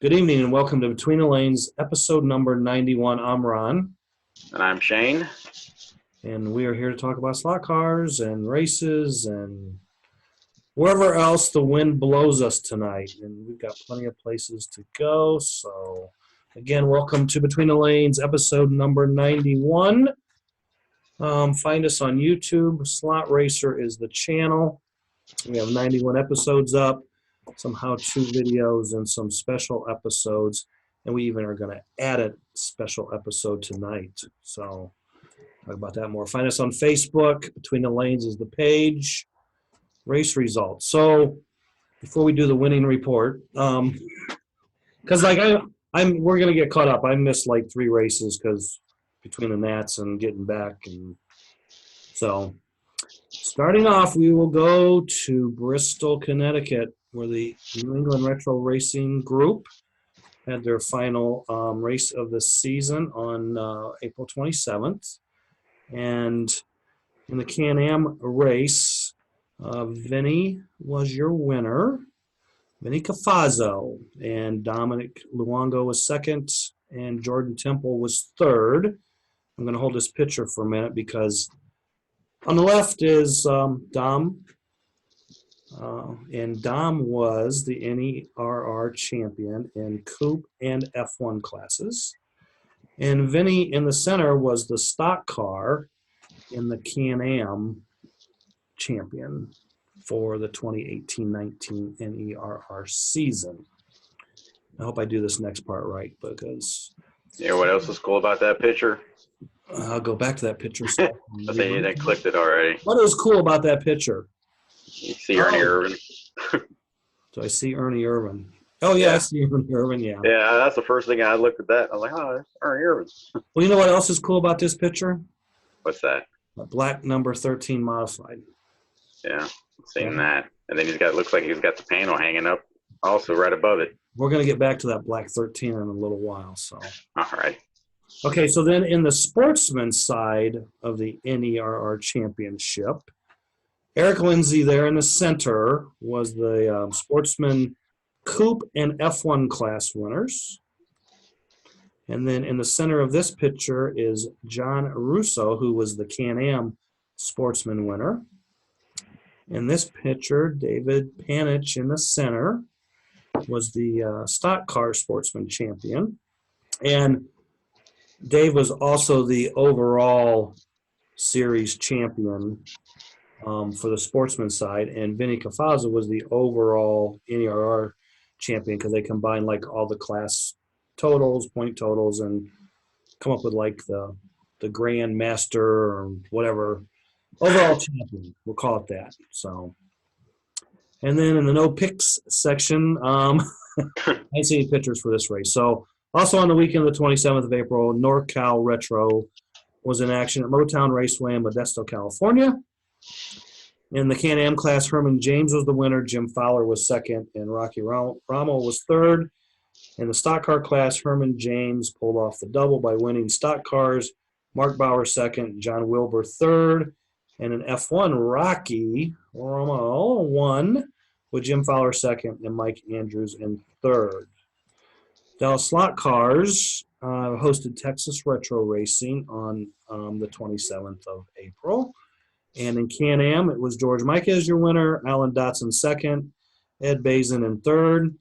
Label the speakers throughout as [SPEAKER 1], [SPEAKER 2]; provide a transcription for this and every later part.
[SPEAKER 1] Good evening and welcome to Between the Lanes, episode number 91. I'm Ron,
[SPEAKER 2] And I'm Shane.
[SPEAKER 1] and we are here to talk about slot cars and races and wherever else the wind blows us tonight. And we've got plenty of places to go. So, again, welcome to Between the Lanes, episode number 91. Find us on YouTube. Slot Racer is the channel. We have 91 episodes up, some how-to videos, and some special episodes. And we even are going to add a special episode tonight. So talk about that more. Find us on Facebook. Between the Lanes is the page. Race results. So before we do the winning report, because we're going to get caught up. I missed like 3 races because between the Nats and getting back, and so starting off, we will go to Bristol, Connecticut, where the New England Retro Racing Group had their final race of the season on April 27th. And in the Can-Am race, Vinny was your winner, Vinny Cafazzo, and Dominic Luongo was second, and Jordan Temple was third. I'm going to hold this picture for a minute because on the left is Dom, and Dom was the NERR champion in Coupe and F1 classes. And Vinny in the center was the stock car in the Can-Am champion for the 2018-19 NERR season. I hope I do this next part right because...
[SPEAKER 2] Yeah, what else is cool about that picture?
[SPEAKER 1] I'll go back to that picture.
[SPEAKER 2] I think you didn't clicked it already.
[SPEAKER 1] What is cool about that picture?
[SPEAKER 2] You see Ernie Irvin.
[SPEAKER 1] Do I see Ernie Irvin? Oh, yeah, I see Ernie Irvin, yeah.
[SPEAKER 2] Yeah, that's the first thing I looked at that. I was like, oh, that's Ernie Irvin.
[SPEAKER 1] Well, you know what else is cool about this picture?
[SPEAKER 2] What's that?
[SPEAKER 1] A black number 13 modified.
[SPEAKER 2] Yeah, seen that. And then looks like he's got the panel hanging up also right above it.
[SPEAKER 1] We're going to get back to that black 13 in a little while. So.
[SPEAKER 2] All right.
[SPEAKER 1] Okay, so then in the sportsman side of the NERR championship, Eric Lindsay there in the center was the sportsman Coupe and F1 class winners. And then in the center of this picture is John Russo, who was the Can-Am sportsman winner. In this picture, David Panich in the center was the stock car sportsman champion. And Dave was also the overall series champion for the sportsman side, and Vinny Cafazzo was the overall NERR champion because they combined like all the class totals, point totals, and come up with like the grand master or whatever overall champion. We'll call it that. So, and then in the no picks section, I didn't see any pictures for this race. So. Also on the weekend of the 27th of April, NorCal Retro was in action at Motown Raceway in Modesto, California. In the Can-Am class, Herman James was the winner, Jim Fowler was second, and Rocky Ramo was third. In the stock car class, Herman James pulled off the double by winning stock cars, Mark Bauer second, John Wilbur third. And in F1, Rocky Ramo won with Jim Fowler second and Mike Andrews in third. Dallas Slot Cars hosted Texas Retro Racing on the 27th of April. And in Can-Am, it was George Mikas your winner, Alan Dotson second, Ed Bazin in third.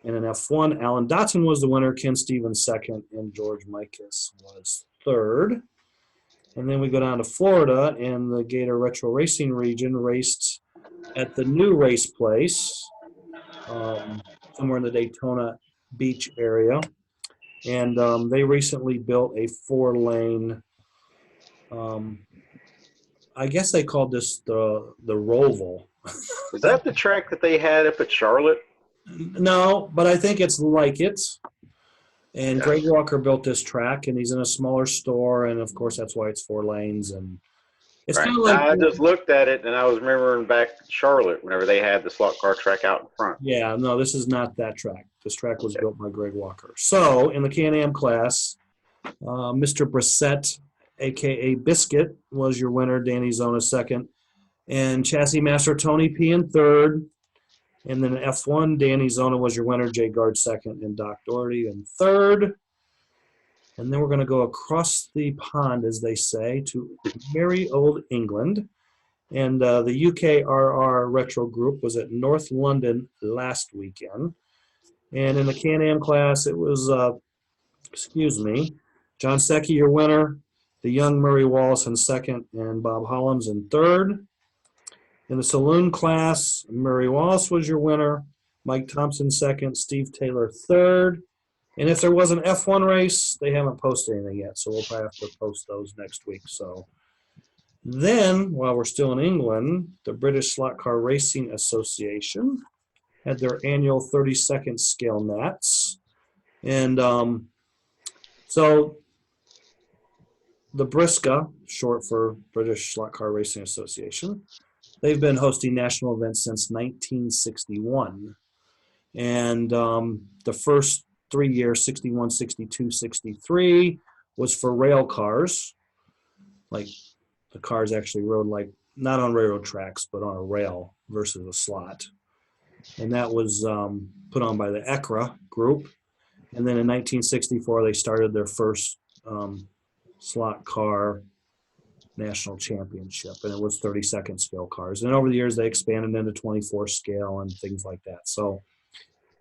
[SPEAKER 1] And in F1, Alan Dotson was the winner, Ken Stevens second, and George Mikas was third. And then we go down to Florida, and the Gator Retro Racing region raced at the new race place somewhere in the Daytona Beach area, and they recently built a 4-lane. I guess they called this the Roval.
[SPEAKER 2] Is that the track that they had up at Charlotte?
[SPEAKER 1] No, but I think it's like it. And yeah. Greg Walker built this track, and he's in a smaller store, and of course that's why it's 4 lanes. And it's
[SPEAKER 2] right.
[SPEAKER 1] kind of like
[SPEAKER 2] I just looked at it, and I was remembering back to Charlotte whenever they had the slot car track out in front.
[SPEAKER 1] Yeah, no, this is not that track. This track was built by Greg Walker. So in the Can-Am class, Mr. Brissett, a.k.a. Biscuit, was your winner. Danny Zona second. And Chassis Master Tony P in third. And then F1, Danny Zona was your winner, Jay Gard second, and Doc Doherty in third. And then we're going to go across the pond, as they say, to merry old England. And the UKRR Retro Group was at North London last weekend. And in the Can-Am class, it was, John Secchi, your winner, the young Murray Wallace in second, and Bob Hollins in third. In the saloon class, Murray Wallace was your winner, Mike Thompson second, Steve Taylor third. And if there was an F1 race, they haven't posted anything yet, so we'll probably have to post those next week. So then, while we're still in England, the British Slot Car Racing Association had their annual 32nd scale Nats. And so the BRISCA, short for British Slot Car Racing Association, they've been hosting national events since 1961. And the first 3 years, 61, 62, 63, was for rail cars. Like the cars actually rode like, not on railroad tracks, but on a rail versus a slot. And that was put on by the ECRA group. And then in 1964, they started their first slot car national championship, and it was 32nd scale cars. And over the years, they expanded into 24 scale and things like that. So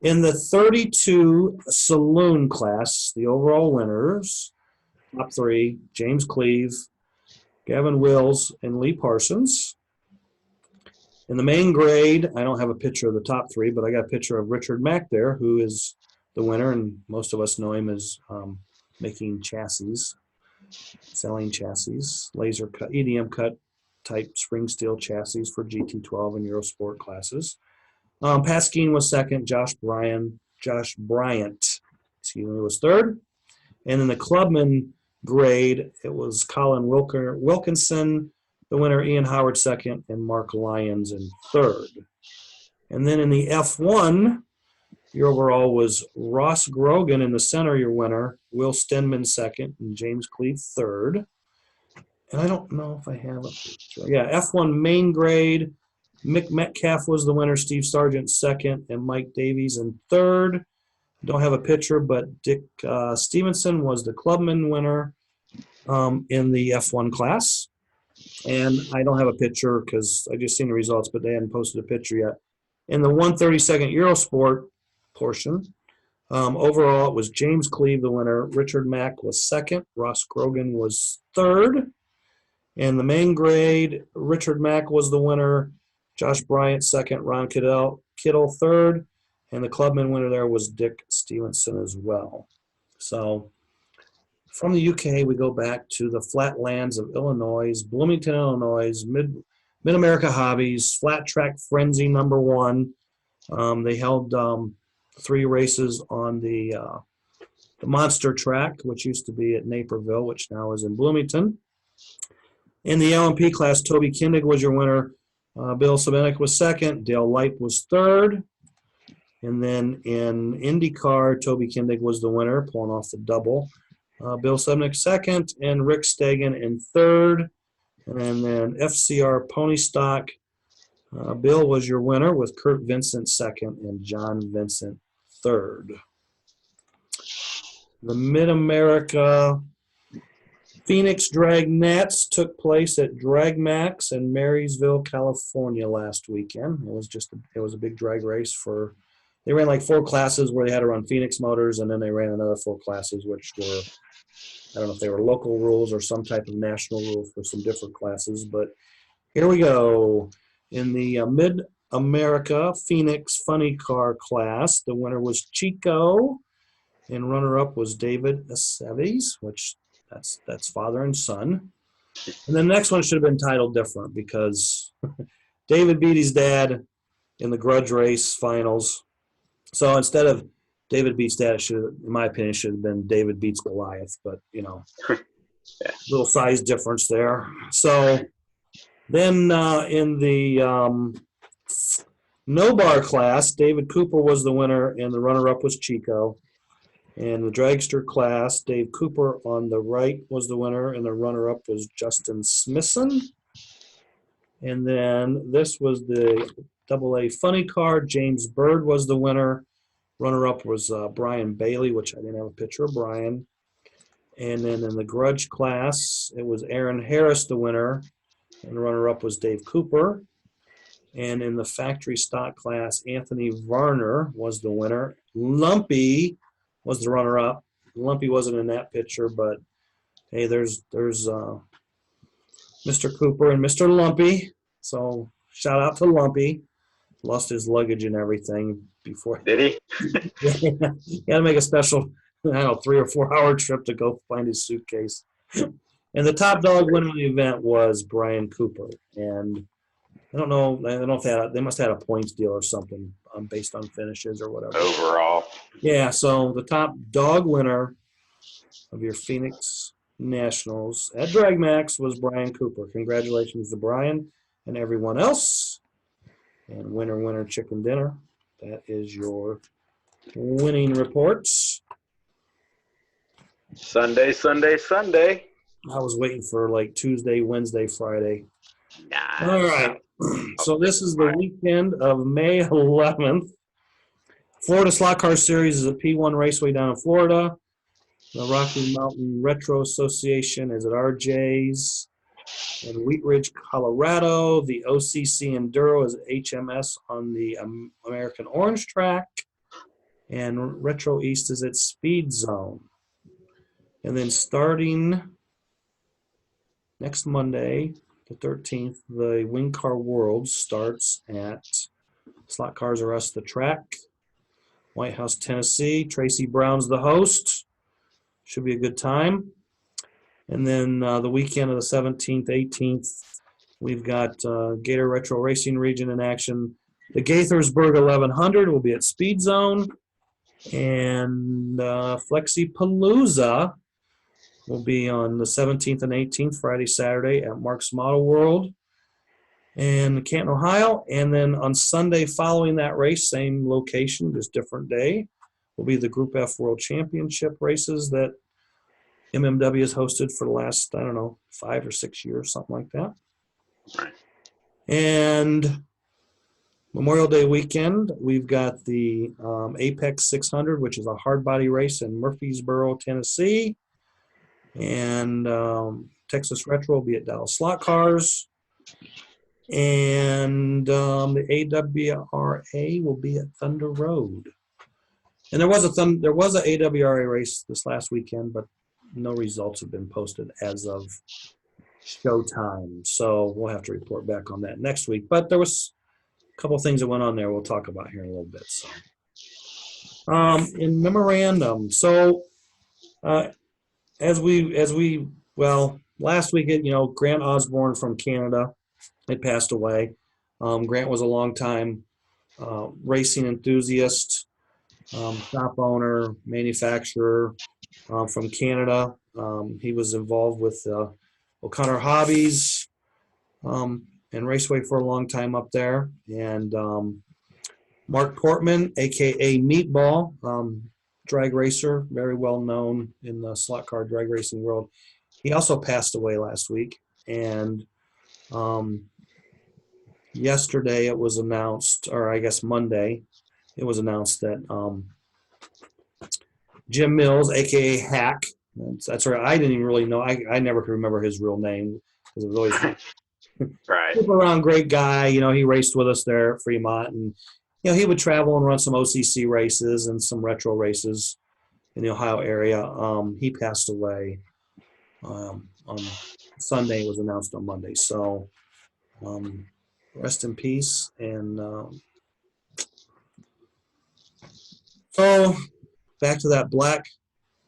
[SPEAKER 1] in the 32 saloon class, the overall winners, top three, James Cleve, Gavin Wills, and Lee Parsons. In the main grade, I don't have a picture of the top three, but I got a picture of Richard Mack there, who is the winner, and most of us know him as making chassis, selling chassis, laser cut, EDM cut type spring steel chassis for GT12 and Eurosport classes. Pasquine was second. Josh Bryant, was third. And in the clubman grade, it was Colin Wilkinson, the winner, Ian Howard second, and Mark Lyons in third. And then in the F1, your overall was Ross Grogan in the center, your winner, Will Stenman second, and James Cleve third. And I don't know if I have a picture. Yeah, F1 main grade, Mick Metcalf was the winner, Steve Sargent second, and Mike Davies in third. Don't have a picture, but Dick Stevenson was the clubman winner in the F1 class. And I don't have a picture because I just seen the results, but they hadn't posted a picture yet. In the 132nd Eurosport portion, overall it was James Cleve the winner, Richard Mack was second, Ross Grogan was third. In the main grade, Richard Mack was the winner, Josh Bryant second, Ron Kittle third, and the clubman winner there was Dick Stevenson as well. So from the UK, we go back to the flatlands of Illinois, Bloomington, Illinois, Mid-America Hobbies, Flat Track Frenzy #1. They held 3 races on the Monster Track, which used to be at Naperville, which now is in Bloomington. In the LMP class, Toby Kindig was your winner. Bill Sebenik was second. Dale Lipe was third. And then in IndyCar, Toby Kindig was the winner, pulling off the double. Bill Sebenik second, and Rick Stegan in third. And then FCR Pony Stock, Bill was your winner with Kurt Vincent second and John Vincent third. The Mid-America Phoenix Drag Nats took place at Drag Max in Marysville, California last weekend. It was a big drag race they ran like 4 classes where they had to run Phoenix motors, and then they ran another 4 classes which were, I don't know if they were local rules or some type of national rule for some different classes, but here we go. In the Mid-America Phoenix Funny Car class, the winner was Chico, and runner-up was David Aceves, which that's father and son. And the next one should have been titled different because David beat his dad in the grudge race finals. So instead of David beats dad, in my opinion, should have been David beats Goliath, but, little size difference there. So then in the no bar class, David Cooper was the winner, and the runner-up was Chico. In the dragster class, Dave Cooper on the right was the winner, and the runner-up was Justin Smithson. And then this was the AA Funny Car, James Bird was the winner. Runner-up was Brian Bailey, which I didn't have a picture of Brian. And then in the grudge class, it was Aaron Harris, the winner. And the runner-up was Dave Cooper. And in the factory stock class, Anthony Varner was the winner. Lumpy was the runner-up. Lumpy wasn't in that picture, but hey, there's Mr. Cooper and Mr. Lumpy. So shout out to Lumpy. Lost his luggage and everything before.
[SPEAKER 2] Did he?
[SPEAKER 1] He had to make a special, I don't know, 3 or 4 hour trip to go find his suitcase. And the top dog winner of the event was Brian Cooper. And I don't know if they must have had a points deal or something based on finishes or whatever.
[SPEAKER 2] Overall.
[SPEAKER 1] Yeah, so the top dog winner of your Phoenix Nationals at DragMax was Brian Cooper. Congratulations to Brian and everyone else. And winner, chicken dinner. That is your winning reports.
[SPEAKER 2] Sunday.
[SPEAKER 1] I was waiting for like Tuesday, Wednesday, Friday.
[SPEAKER 2] Nice.
[SPEAKER 1] All right. So this is the weekend of May 11th. Florida Slot Car Series is a P1 Raceway down in Florida. The Rocky Mountain Retro Association is at RJ's. In Wheat Ridge, Colorado, the OCC Enduro is at HMS on the American Orange Track. And Retro East is at Speed Zone. And then starting next Monday, the 13th, the Wing Car World starts at Slot Cars R Us, the track. White House, Tennessee. Tracy Brown's the host. Should be a good time. And then the weekend of the 17th, 18th, we've got Gator Retro Racing Region in action. The Gaithersburg 1100 will be at Speed Zone. And Flexi Palooza will be on the 17th and 18th, Friday, Saturday, at Mark's Model World in Canton, Ohio. And then on Sunday following that race, same location, just different day, will be the Group F World Championship races that MMW has hosted for the last, 5 or 6 years, something like that.
[SPEAKER 2] Right.
[SPEAKER 1] And Memorial Day weekend, we've got the Apex 600, which is a hard body race in Murfreesboro, Tennessee. And Texas Retro will be at Dallas Slot Cars. And the AWRA will be at Thunder Road. And there was a AWRA race this last weekend, but no results have been posted as of showtime. So we'll have to report back on that next week. But there was a couple of things that went on there we'll talk about here in a little bit. So in memorandum, so last week, Grant Osborne from Canada had passed away. Grant was a longtime racing enthusiast, shop owner, manufacturer from Canada. He was involved with O'Connor Hobbies and Raceway for a long time up there. And Mark Portman, a.k.a. Meatball, drag racer, very well known in the slot car drag racing world. He also passed away last week. And yesterday it was announced, or I guess Monday, it was announced that Jim Mills, a.k.a. Hack, that's right, I didn't even really know, I never could remember his real name, because it was always
[SPEAKER 2] Right.
[SPEAKER 1] super around great guy. He raced with us there at Fremont, and he would travel and run some OCC races and some retro races in the Ohio area. He passed away on Sunday. It was announced on Monday. So rest in peace. And so back to that black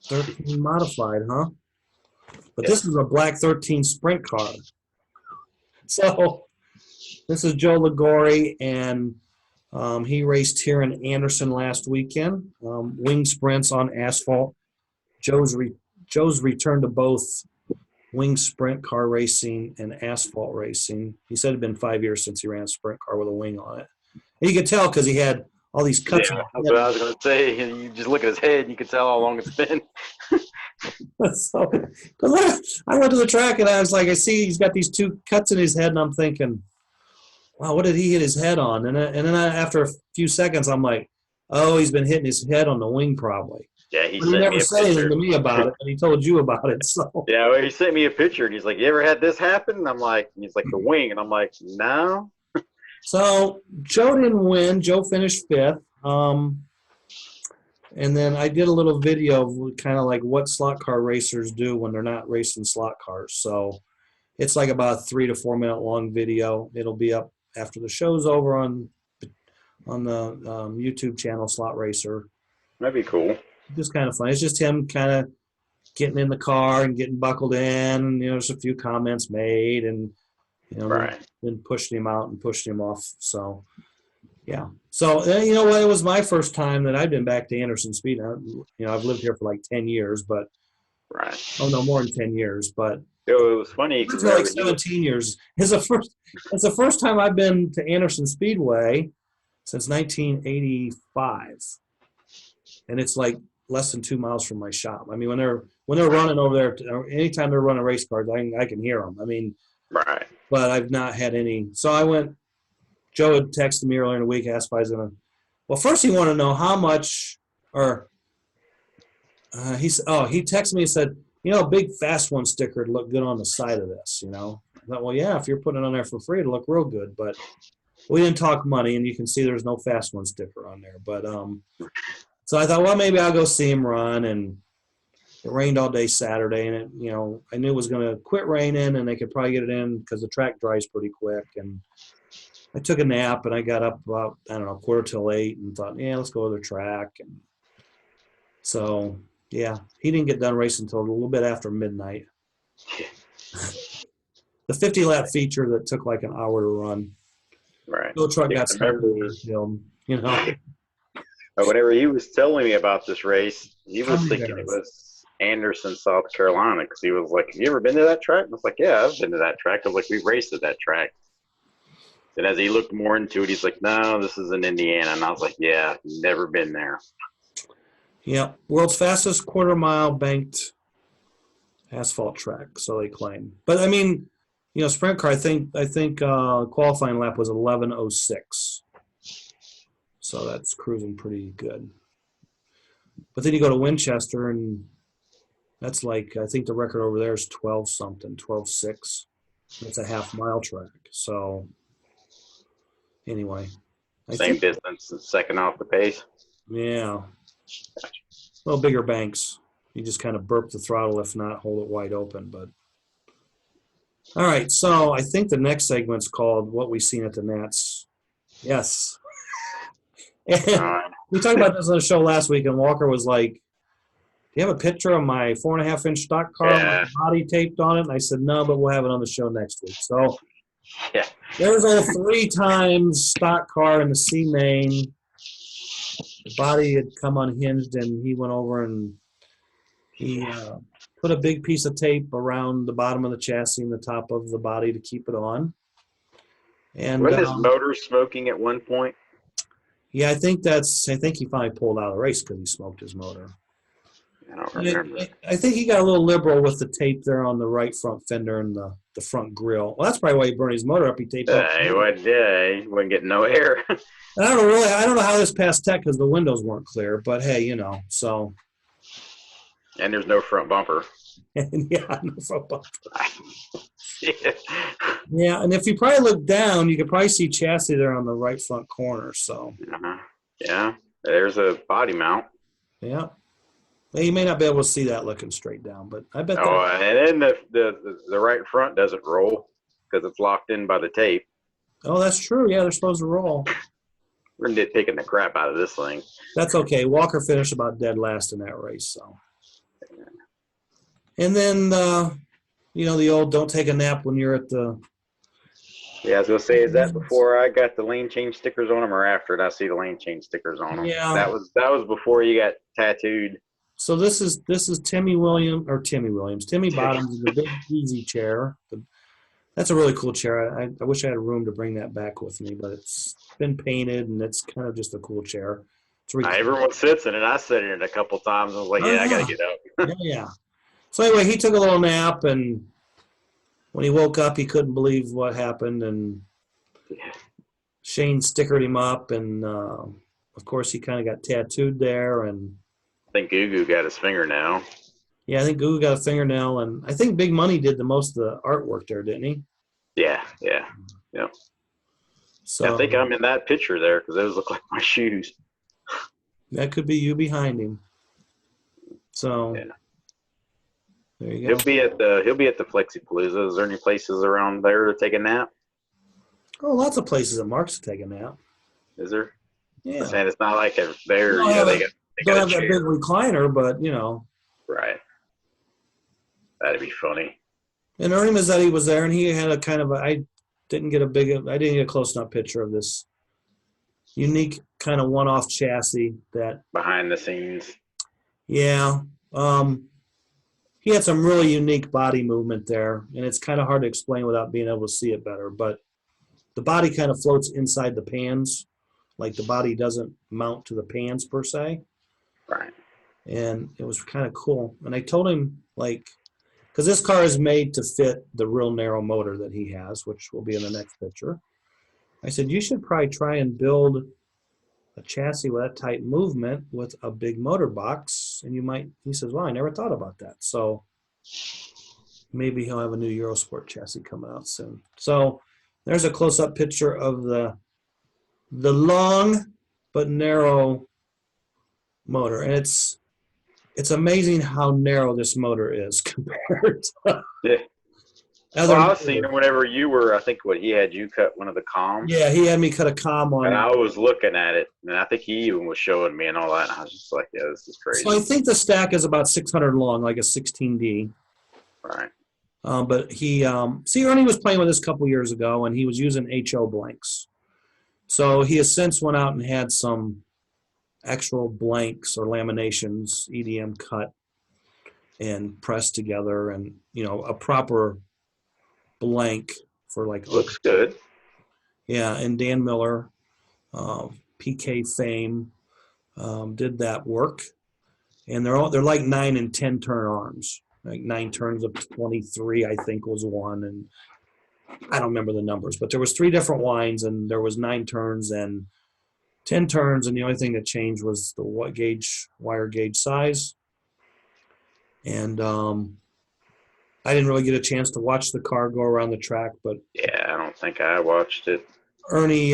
[SPEAKER 1] 13 modified, huh? But This is a black 13 sprint car. So this is Joe Ligori, and he raced here in Anderson last weekend. Wing sprints on asphalt. Joe's returned to both wing sprint car racing and asphalt racing. He said it had been 5 years since he ran a sprint car with a wing on it. And you could tell because he had all these cuts.
[SPEAKER 2] Yeah, that's what I was going to say. You just look at his head, and you can tell how long it's been.
[SPEAKER 1] So, because I went to the track and I was like, I see he's got these 2 cuts in his head, and I'm thinking, wow, what did he hit his head on? And then after a few seconds, I'm like, oh, he's been hitting his head on the wing probably.
[SPEAKER 2] Yeah, he
[SPEAKER 1] But he
[SPEAKER 2] sent me
[SPEAKER 1] never
[SPEAKER 2] a
[SPEAKER 1] said anything
[SPEAKER 2] picture.
[SPEAKER 1] to me about it, but he told you about it. So,
[SPEAKER 2] Yeah, well, he sent me a picture, and he's like, "You ever had this happen?" And I'm like, he's like the wing, and I'm like, no.
[SPEAKER 1] so Joe didn't win. Joe finished fifth. And then I did a little video of kind of like what slot car racers do when they're not racing slot cars. So it's like about a 3 to 4 minute long video. It'll be up after the show's over on the YouTube channel Slot Racer.
[SPEAKER 2] That'd be cool.
[SPEAKER 1] Just kind of fun. It's just him kind of getting in the car and getting buckled in. And, there's a few comments made, and
[SPEAKER 2] Right.
[SPEAKER 1] then pushing him out and pushing him off. So yeah. So you know what? It was my first time that I've been back to Anderson Speed. I've lived here for like 10 years, but
[SPEAKER 2] Right.
[SPEAKER 1] oh no, more than 10 years, but
[SPEAKER 2] So it was funny
[SPEAKER 1] it's
[SPEAKER 2] because
[SPEAKER 1] like 17 years. It's the first time I've been to Anderson Speedway since 1985, and it's like less than 2 miles from my shop. I mean, when they're running over there, or anytime they're running race cars, I can hear them. I mean,
[SPEAKER 2] right.
[SPEAKER 1] but I've not had any. So I went. Joe had texted me earlier in the week, asked if I was gonna. Well, first he wanted to know how much, or he texted me and said, a big fast one sticker would look good on the side of this. I thought, well, yeah, if you're putting it on there for free, it'll look real good. But we didn't talk money, and you can see there's no fast one sticker on there. But so I thought, well, maybe I'll go see him run. And it rained all day Saturday, and I knew it was going to quit raining, and they could probably get it in because the track dries pretty quick. And I took a nap, and I got up about 7:45, and thought, yeah, let's go to the track. And so yeah, he didn't get done racing until a little bit after midnight. The 50-lap feature that took like an hour to run.
[SPEAKER 2] Right.
[SPEAKER 1] No truck
[SPEAKER 2] Yeah,
[SPEAKER 1] got stuck in the field,
[SPEAKER 2] Whenever he was telling me about this race, he was
[SPEAKER 1] How many
[SPEAKER 2] thinking it
[SPEAKER 1] guys?
[SPEAKER 2] was Anderson, South Carolina, because he was like, "Have you ever been to that track?" And I was like, "Yeah, I've been to that track." I was like, "We raced at that track." And as he looked more into it, he's like, "No, this is in Indiana." And I was like, "Yeah, never been there."
[SPEAKER 1] Yeah, world's fastest quarter-mile banked asphalt track, so they claim. But I mean, sprint car. I think qualifying lap was 11:06, so that's cruising pretty good. But then you go to Winchester, and that's like, I think the record over there is 12 something, 12:06. It's a half-mile track. So anyway,
[SPEAKER 2] Same distance, second off the pace.
[SPEAKER 1] Yeah, a little bigger banks. You just kind of burp the throttle, if not, hold it wide open. But all right, so I think the next segment's called "What We Seen at the Nats." Yes, and we talked about this on the show last week, and Walker was like, "Do you have a picture of my 4.5-inch stock car with the body taped on it?" And I said, "No, but we'll have it on the show next week." So
[SPEAKER 2] yeah,
[SPEAKER 1] there's a 3 times stock car in the C main. The body had come unhinged, and he went over and he put a big piece of tape around the bottom of the chassis and the top of the body to keep it on. And
[SPEAKER 2] wasn't his motor smoking at one point?
[SPEAKER 1] Yeah, I think he finally pulled out of the race because he smoked his motor.
[SPEAKER 2] I don't remember.
[SPEAKER 1] I think he got a little liberal with the tape there on the right front fender and the front grille. Well, that's probably why he burned his motor up. He taped up.
[SPEAKER 2] He wasn't getting no air.
[SPEAKER 1] I don't know how this passed tech because the windows weren't clear. But hey, so.
[SPEAKER 2] And there's no front bumper.
[SPEAKER 1] Yeah, no front bumper.
[SPEAKER 2] Yeah.
[SPEAKER 1] Yeah, and if you probably look down, you could probably see chassis there on the right front corner. So.
[SPEAKER 2] Yeah, there's a body mount.
[SPEAKER 1] Yeah. Well, you may not be able to see that looking straight down, but I bet.
[SPEAKER 2] Oh, and then the right front doesn't roll because it's locked in by the tape.
[SPEAKER 1] Oh, that's true. Yeah, they're supposed to roll.
[SPEAKER 2] We're taking the crap out of this thing.
[SPEAKER 1] That's okay. Walker finished about dead last in that race, so. And then, the old "don't take a nap when you're at the."
[SPEAKER 2] Yeah, I was gonna say, is that before I got the lane change stickers on them, or after I see the lane change stickers on them?
[SPEAKER 1] Yeah,
[SPEAKER 2] that was before you got tattooed.
[SPEAKER 1] So this is Timmy Bottoms, the big easy chair. That's a really cool chair. I wish I had room to bring that back with me, but it's been painted and it's kind of just a cool chair.
[SPEAKER 2] Everyone sits in it. I sat in it a couple times. I was like, I gotta get up.
[SPEAKER 1] Yeah. So anyway, he took a little nap, and when he woke up, he couldn't believe what happened, and Shane stickered him up, and of course he kind of got tattooed there. And
[SPEAKER 2] I think Gugu got his fingernail.
[SPEAKER 1] yeah, I think Google got a fingernail, and I think Big Money did the most of the artwork there, didn't he?
[SPEAKER 2] Yeah. I
[SPEAKER 1] So
[SPEAKER 2] think I'm in that picture there because those look like my shoes.
[SPEAKER 1] that could be you behind him. So
[SPEAKER 2] Yeah.
[SPEAKER 1] there you go.
[SPEAKER 2] He'll be at the Flexipalooza. Is there any places around there to take a nap?
[SPEAKER 1] Oh, lots of places that Mark's taking out.
[SPEAKER 2] Is there?
[SPEAKER 1] Yeah.
[SPEAKER 2] I'm saying it's not like there.
[SPEAKER 1] Don't
[SPEAKER 2] You know,
[SPEAKER 1] have,
[SPEAKER 2] they
[SPEAKER 1] don't
[SPEAKER 2] got
[SPEAKER 1] have
[SPEAKER 2] a
[SPEAKER 1] that
[SPEAKER 2] chair.
[SPEAKER 1] big recliner, but you know.
[SPEAKER 2] Right. That'd be funny.
[SPEAKER 1] And Ernie Mazzetti was there, and he had a kind of a. I didn't get a close enough picture of this unique kind of one-off chassis that.
[SPEAKER 2] Behind the scenes.
[SPEAKER 1] Yeah. He had some really unique body movement there, and it's kind of hard to explain without being able to see it better. But the body kind of floats inside the pans, like the body doesn't mount to the pans per se.
[SPEAKER 2] Right.
[SPEAKER 1] And it was kind of cool. And I told him, like, because this car is made to fit the real narrow motor that he has, which will be in the next picture. I said, you should probably try and build a chassis with that type movement with a big motor box. And you might, he says, well, I never thought about that. So maybe he'll have a new Eurosport chassis coming out soon. So there's a close-up picture of the long but narrow motor. And it's amazing how narrow this motor is compared to
[SPEAKER 2] Yeah.
[SPEAKER 1] other.
[SPEAKER 2] Well, I was seeing whenever you were. I think he had you cut one of the comms.
[SPEAKER 1] Yeah, he had me cut a comm on.
[SPEAKER 2] And I was looking at it, and I think he even was showing me and all that. And I was just like, yeah, this is crazy.
[SPEAKER 1] So I think the stack is about 600 long, like a 16D.
[SPEAKER 2] Right.
[SPEAKER 1] But he, Ernie was playing with this a couple years ago, and he was using HO blanks. So he has since went out and had some actual blanks or laminations, EDM cut and pressed together, and a proper blank for like.
[SPEAKER 2] Looks good.
[SPEAKER 1] Yeah, and Dan Miller, PK fame, did that work, and they're like 9 and 10 turn arms. Like 9 turns of 23, I think was one, and I don't remember the numbers, but there was 3 different lines, and there was 9 turns and 10 turns, and the only thing that changed was the wire gauge size. And I didn't really get a chance to watch the car go around the track, but
[SPEAKER 2] yeah, I don't think I watched it.
[SPEAKER 1] Ernie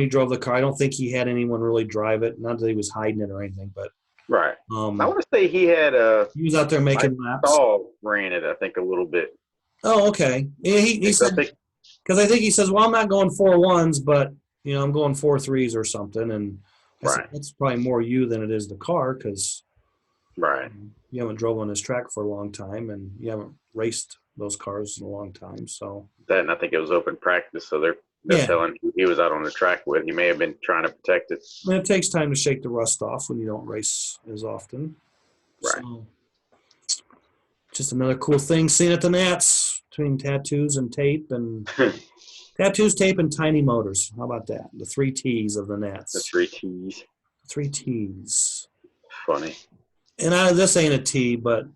[SPEAKER 1] drove the car. I don't think he had anyone really drive it. Not that he was hiding it or anything, but
[SPEAKER 2] right. I want to say he had
[SPEAKER 1] he was out there making laps.
[SPEAKER 2] Oh, ran it, I think, a little bit.
[SPEAKER 1] Oh, okay. Yeah, he said, because I think he says, well, I'm not going 4.1s, but I'm going 4.3s or something. And I said, that's probably more you than it is the car, because
[SPEAKER 2] right.
[SPEAKER 1] You haven't drove on this track for a long time, and you haven't raced those cars in a long time. So
[SPEAKER 2] that, and I think it was open practice, so they're telling he was out on the track with. He may have been trying to protect it.
[SPEAKER 1] And it takes time to shake the rust off when you don't race as often.
[SPEAKER 2] Right.
[SPEAKER 1] So, just another cool thing seen at the Nats between tattoos and tape, and tattoos, tape, and tiny motors. How about that? The 3 T's of the Nats.
[SPEAKER 2] The 3 T's.
[SPEAKER 1] 3 T's.
[SPEAKER 2] Funny.
[SPEAKER 1] And this ain't a T, but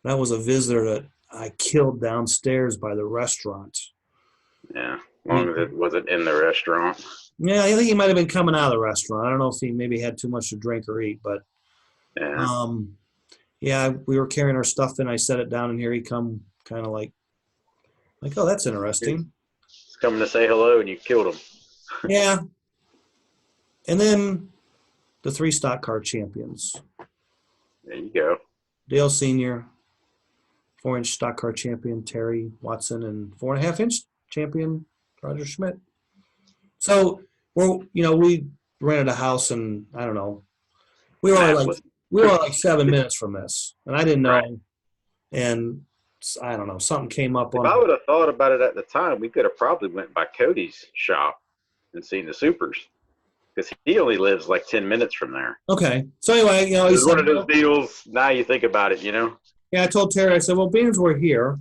[SPEAKER 1] that was a visitor that I killed downstairs by the restaurant.
[SPEAKER 2] Yeah, as long as it wasn't in the restaurant.
[SPEAKER 1] Yeah, I think he might have been coming out of the restaurant. I don't know if he maybe had too much to drink or eat, but we were carrying our stuff in. I set it down, and here he come, kind of like, oh, that's interesting.
[SPEAKER 2] He's coming to say hello, and you killed him.
[SPEAKER 1] Yeah. And then the 3 stock car champions.
[SPEAKER 2] There you go.
[SPEAKER 1] Dale Sr., 4-inch stock car champion Terry Watson, and 4.5-inch champion Roger Schmidt. So we rented a house, and I don't know, we were like 7 minutes from this, and I didn't know, right. And I don't know, something came up.
[SPEAKER 2] If I would have thought about it at the time, we could have probably went by Cody's shop and seen the supers, because he only lives like 10 minutes from there.
[SPEAKER 1] Okay, so anyway,
[SPEAKER 2] it's one of those deals. Now you think about it,
[SPEAKER 1] Yeah, I told Terry, I said, well, being as we're here,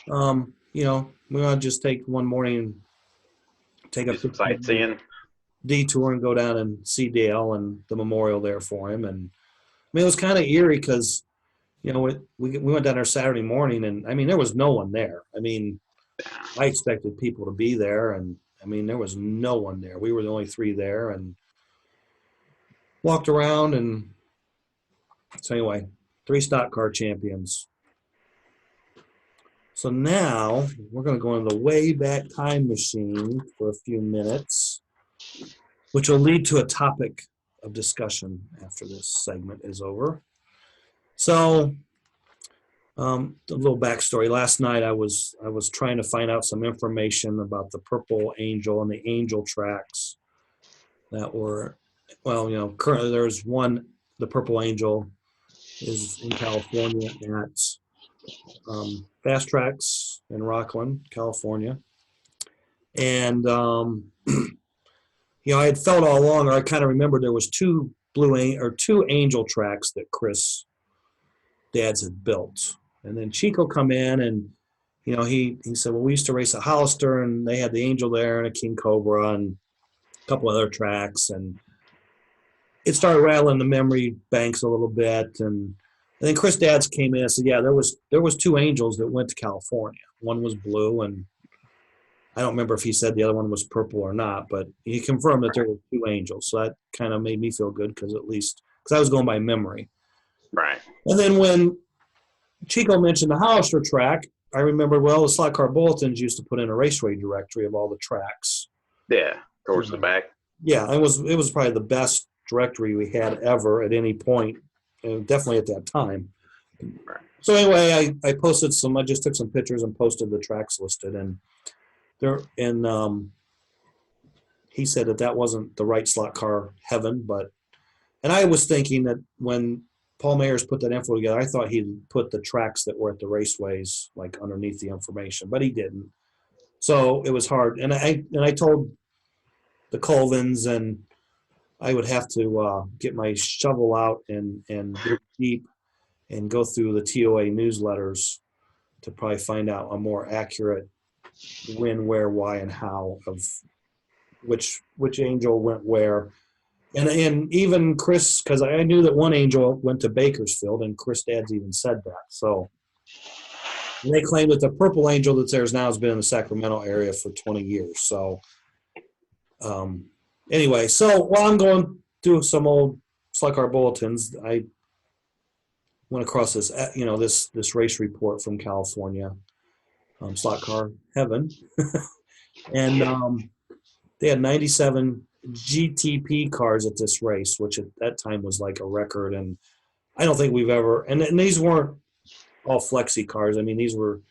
[SPEAKER 1] we want to just take one morning and take a
[SPEAKER 2] sightseeing
[SPEAKER 1] detour and go down and see Dale and the memorial there for him. And I mean, it was kind of eerie because, we went down there Saturday morning, and I mean, there was no one there. I mean, I expected people to be there, and I mean, there was no one there. We were the only three there, and walked around. And so anyway, 3 stock car champions. So now we're going to go into the Wayback time machine for a few minutes, which will lead to a topic of discussion after this segment is over. So, a little backstory. Last night I was trying to find out some information about the Purple Angel and the Angel tracks that were, well, currently there's one. The Purple Angel is in California at Fast Tracks in Rockland, California. And, I had felt all along, or I kind of remembered there was two Angel tracks that Chris Dads had built. And then Chico come in and, he said, well, we used to race a Hollister and they had the Angel there and a King Cobra and a couple other tracks. And it started rattling the memory banks a little bit. And then Chris Dads came in and said, yeah, there was 2 Angels that went to California. One was blue, and I don't remember if he said the other one was purple or not, but he confirmed that there were 2 Angels. So that kind of made me feel good because I was going by memory.
[SPEAKER 2] Right.
[SPEAKER 1] And then when Chico mentioned the Hollister track, I remember, well, the slot car bulletins used to put in a raceway directory of all the tracks.
[SPEAKER 2] Yeah, towards the back.
[SPEAKER 1] Yeah, it was probably the best directory we had ever at any point, definitely at that time.
[SPEAKER 2] Right.
[SPEAKER 1] So anyway, I posted I just took some pictures and posted the tracks listed, and he said that wasn't the right slot car heaven, and I was thinking that when Paul Mayers put that info together, I thought he'd put the tracks that were at the raceways like underneath the information, but he didn't. So it was hard, and I told the Colvins, and I would have to get my shovel out and dig deep and go through the TOA newsletters to probably find out a more accurate when, where, why, and how of which Angel went where. And even Chris, because I knew that one Angel went to Bakersfield, and Chris Dads even said that. So they claim that the Purple Angel that's there now has been in the Sacramento area for 20 years. So anyway, so while I'm going through some old slot car bulletins, I went across this, this race report from California, slot car heaven, and they had 97 GTP cars at this race, which at that time was like a record. And I don't think we've ever, and these weren't all flexi cars. I mean, these were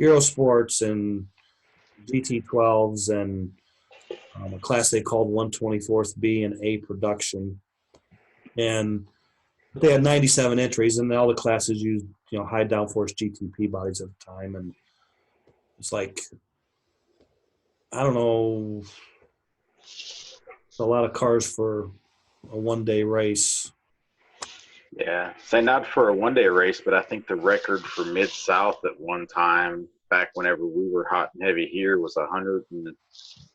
[SPEAKER 1] Eurosports and GT12s and a class they called 124th B and A production. And they had 97 entries, and all the classes used, high downforce GTP bodies at the time. And it's like, I don't know, a lot of cars for a one-day race.
[SPEAKER 2] Yeah, say not for a one-day race, but I think the record for Mid-South at one time, back whenever we were hot and heavy here, was 100. And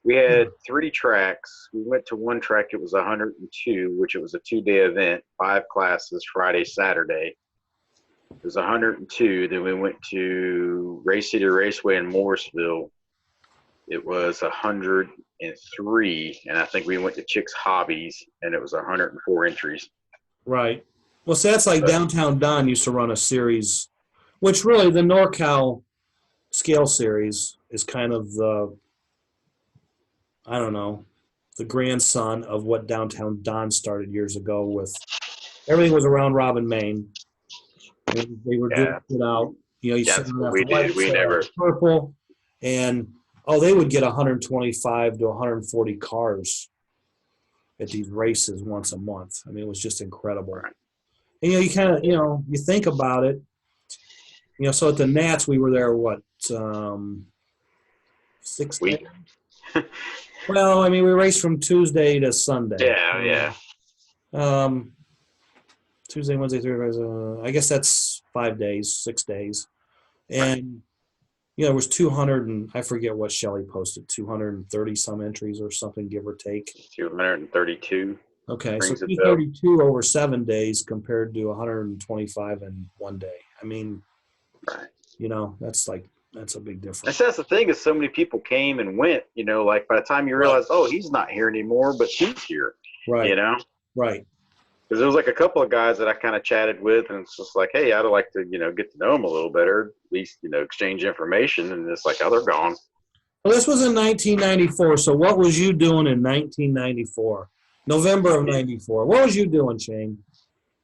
[SPEAKER 2] we had 3 tracks. We went to one track, it was 102, which it was a 2-day event, 5 classes, Friday, Saturday. It was 102. Then we went to Race City Raceway in Morrisville. It was 103, and I think we went to Chick's Hobbies, and it was 104 entries.
[SPEAKER 1] Right. Well, so that's like Downtown Don used to run a series, which really the NorCal scale series is kind of the grandson of what Downtown Don started years ago with. Everything was around Robin, Maine. They were doing it out. You
[SPEAKER 2] that's what we did. We never
[SPEAKER 1] purple, and they would get 125 to 140 cars at these races once a month. I mean, it was just incredible.
[SPEAKER 2] Right.
[SPEAKER 1] And you kind of, you think about it. So at the Nats, we were there 6
[SPEAKER 2] weeks?
[SPEAKER 1] Well, I mean, we raced from Tuesday to Sunday.
[SPEAKER 2] Yeah.
[SPEAKER 1] Tuesday, Wednesday, Thursday. I guess that's 5 days, 6 days, and there was 200 and I forget what Shelley posted, 230 some entries or something, give or take.
[SPEAKER 2] 232.
[SPEAKER 1] Okay, so 232 over 7 days compared to 125 in one day. I mean,
[SPEAKER 2] right.
[SPEAKER 1] That's like That's a big
[SPEAKER 2] And
[SPEAKER 1] difference.
[SPEAKER 2] so that's the thing is so many people came and went, like by the time you realize, oh, he's not here anymore, but he's here,
[SPEAKER 1] Right.
[SPEAKER 2] you know?
[SPEAKER 1] Right.
[SPEAKER 2] Because there was like a couple of guys that I kind of chatted with, and it's just like, hey, I'd like to, get to know them a little better, at least, exchange information. And it's like, oh, they're gone.
[SPEAKER 1] Well, this was in 1994. So what was you doing in 1994? November of 94. What was you doing, Shane?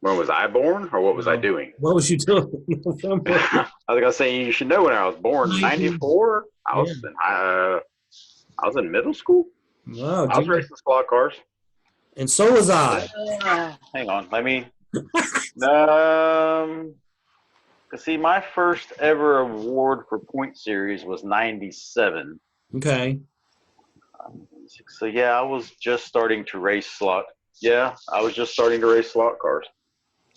[SPEAKER 2] When was I born, or what was I doing?
[SPEAKER 1] What was you doing in November?
[SPEAKER 2] I was gonna say you should know when I was born.
[SPEAKER 1] 19
[SPEAKER 2] '94.
[SPEAKER 1] Yeah.
[SPEAKER 2] I was in middle school.
[SPEAKER 1] Wow,
[SPEAKER 2] I was
[SPEAKER 1] geez.
[SPEAKER 2] racing squad cars.
[SPEAKER 1] And so was I.
[SPEAKER 2] Hang on, let me. Um, see, my first ever award for point series was '97.
[SPEAKER 1] Okay.
[SPEAKER 2] So yeah, I was just starting to race slot. Yeah, I was just starting to race slot cars.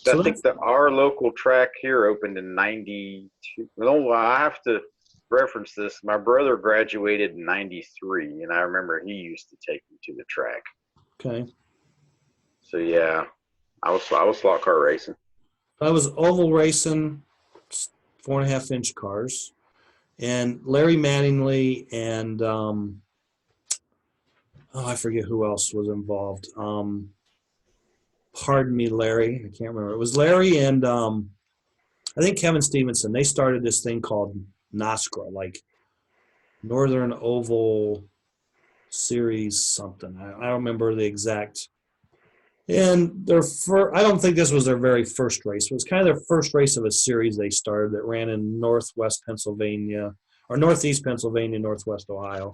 [SPEAKER 1] So
[SPEAKER 2] I think that our local track here opened in '92. No, I have to reference this. My brother graduated in '93, and I remember he used to take me to the track.
[SPEAKER 1] okay.
[SPEAKER 2] So yeah, I was slot car racing.
[SPEAKER 1] I was oval racing, 4.5-inch cars, and Larry Mattingly and I forget who else was involved. Pardon me, Larry. I can't remember. It was Larry and I think Kevin Stevenson. They started this thing called NOSCRA, like Northern Oval Series something. I don't remember the exact. And I don't think this was their very first race. It was kind of their first race of a series they started that ran in northwest Pennsylvania or northeast Pennsylvania, northwest Ohio.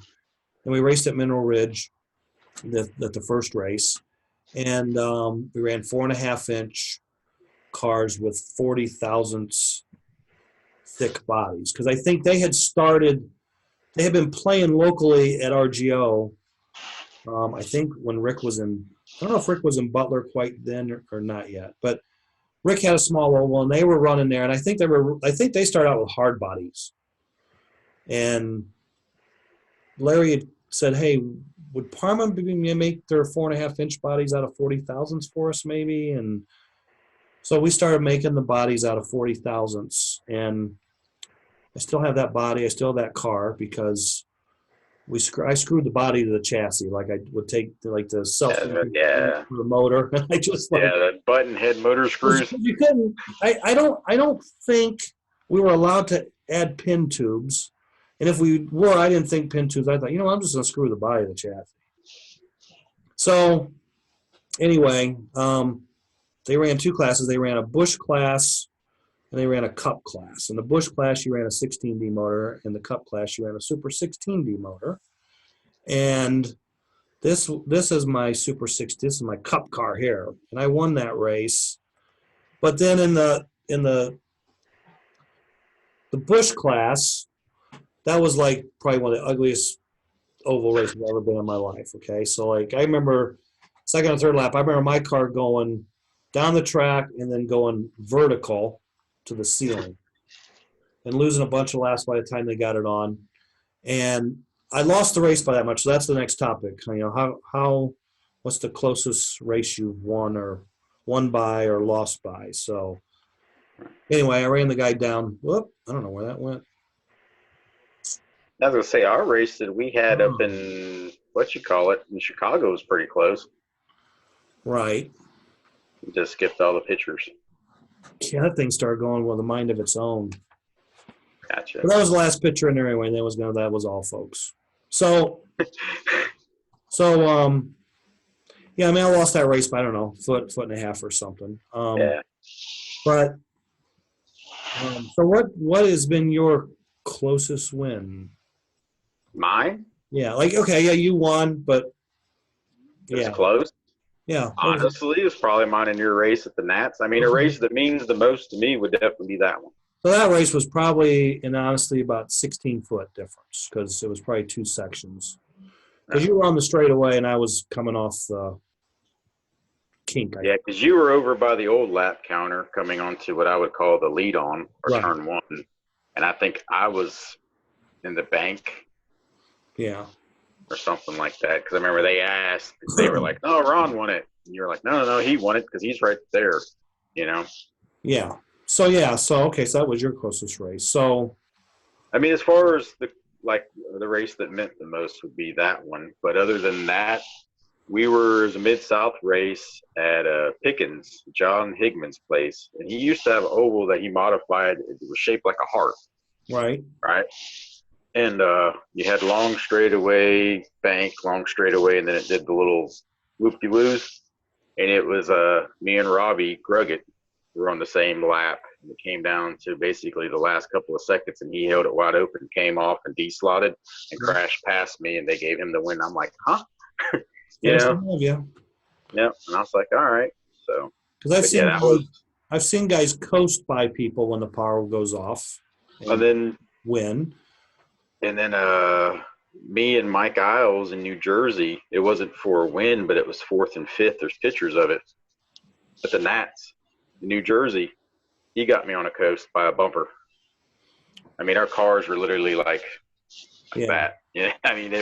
[SPEAKER 1] And we raced at Mineral Ridge, the first race. And we ran 4.5-inch cars with 40 thousandths thick bodies. Because I think they had been playing locally at RGO. I think when Rick was in, I don't know if Rick was in Butler quite then or not yet, but Rick had a small oval and they were running there. And I think they started out with hard bodies. And Larry had said, hey, would Parma make their 4.5-inch bodies out of 40 thousandths for us maybe? And so we started making the bodies out of 40 thousandths. And I still have that body. I still have that car because I screwed the body to the chassis. Like I would take like the self for the motor. I just
[SPEAKER 2] the button head motor screws.
[SPEAKER 1] You couldn't. I don't think we were allowed to add pin tubes. And if we were, I didn't think pin tubes. I thought, I'm just gonna screw the body of the chassis. So anyway, they ran two classes. They ran a Bush class and they ran a Cup class. In the Bush class, you ran a 16D motor. In the Cup class, you ran a Super 16D motor. And this is my Super 6. This is my Cup car here, and I won that race. But then in the Bush class, that was like probably one of the ugliest oval races I've ever been in my life. Okay, so like I remember second and third lap, I remember my car going down the track and then going vertical to the ceiling and losing a bunch of laps by the time they got it on. And I lost the race by that much. So that's the next topic. What's the closest race you've won by or lost by? So anyway, I ran the guy down. Whoop, I don't know where that went.
[SPEAKER 2] I was gonna say our race that we had up in in Chicago was pretty close.
[SPEAKER 1] Right.
[SPEAKER 2] Just skipped all the pictures.
[SPEAKER 1] Yeah, that thing started going with a mind of its own.
[SPEAKER 2] Gotcha.
[SPEAKER 1] But that was the last picture in there anyway. And that was all, folks. So yeah, I mean, I lost that race by, I don't know, foot and a half or something.
[SPEAKER 2] Yeah.
[SPEAKER 1] But so what has been your closest win?
[SPEAKER 2] Mine?
[SPEAKER 1] Yeah, like okay, yeah, you won, but
[SPEAKER 2] It's close.
[SPEAKER 1] Yeah.
[SPEAKER 2] Honestly, it was probably mine in your race at the Nats. I mean, a race that means the most to me would definitely be that one.
[SPEAKER 1] So that race was probably, and honestly, about 16-foot difference because it was probably two sections. Because you were on the straightaway and I was coming off the kink.
[SPEAKER 2] Yeah, because you were over by the old lap counter coming onto what I would call the lead on or turn one. And I think I was in the bank.
[SPEAKER 1] Yeah.
[SPEAKER 2] Or something like that. Because I remember they asked, they were like, no, Ron won it. And you're like, no, he won it because he's right there,
[SPEAKER 1] Yeah. So okay, so that was your closest race. So
[SPEAKER 2] I mean, as far as the race that meant the most would be that one. But other than that, it was a Mid-South race at Pickens, John Higman's place. And he used to have an oval that he modified. It was shaped like a heart.
[SPEAKER 1] Right.
[SPEAKER 2] Right. And you had long straightaway, bank, long straightaway, and then it did the little loop-de-loos. And it was me and Robbie Gruggett were on the same lap. And it came down to basically the last couple of seconds, and he held it wide open, came off and de-slotted and crashed past me, and they gave him the win. I'm like, huh?
[SPEAKER 1] Yeah.
[SPEAKER 2] Yep. And I was like, all right. So,
[SPEAKER 1] because I've seen guys coast by people when the power goes off.
[SPEAKER 2] And then
[SPEAKER 1] win.
[SPEAKER 2] And then me and Mike Isles in New Jersey, it wasn't for a win, but it was 4th and 5th. There's pictures of it. But the Nats in New Jersey, he got me on a coast by a bumper. I mean, our cars were literally like that. Yeah, I mean,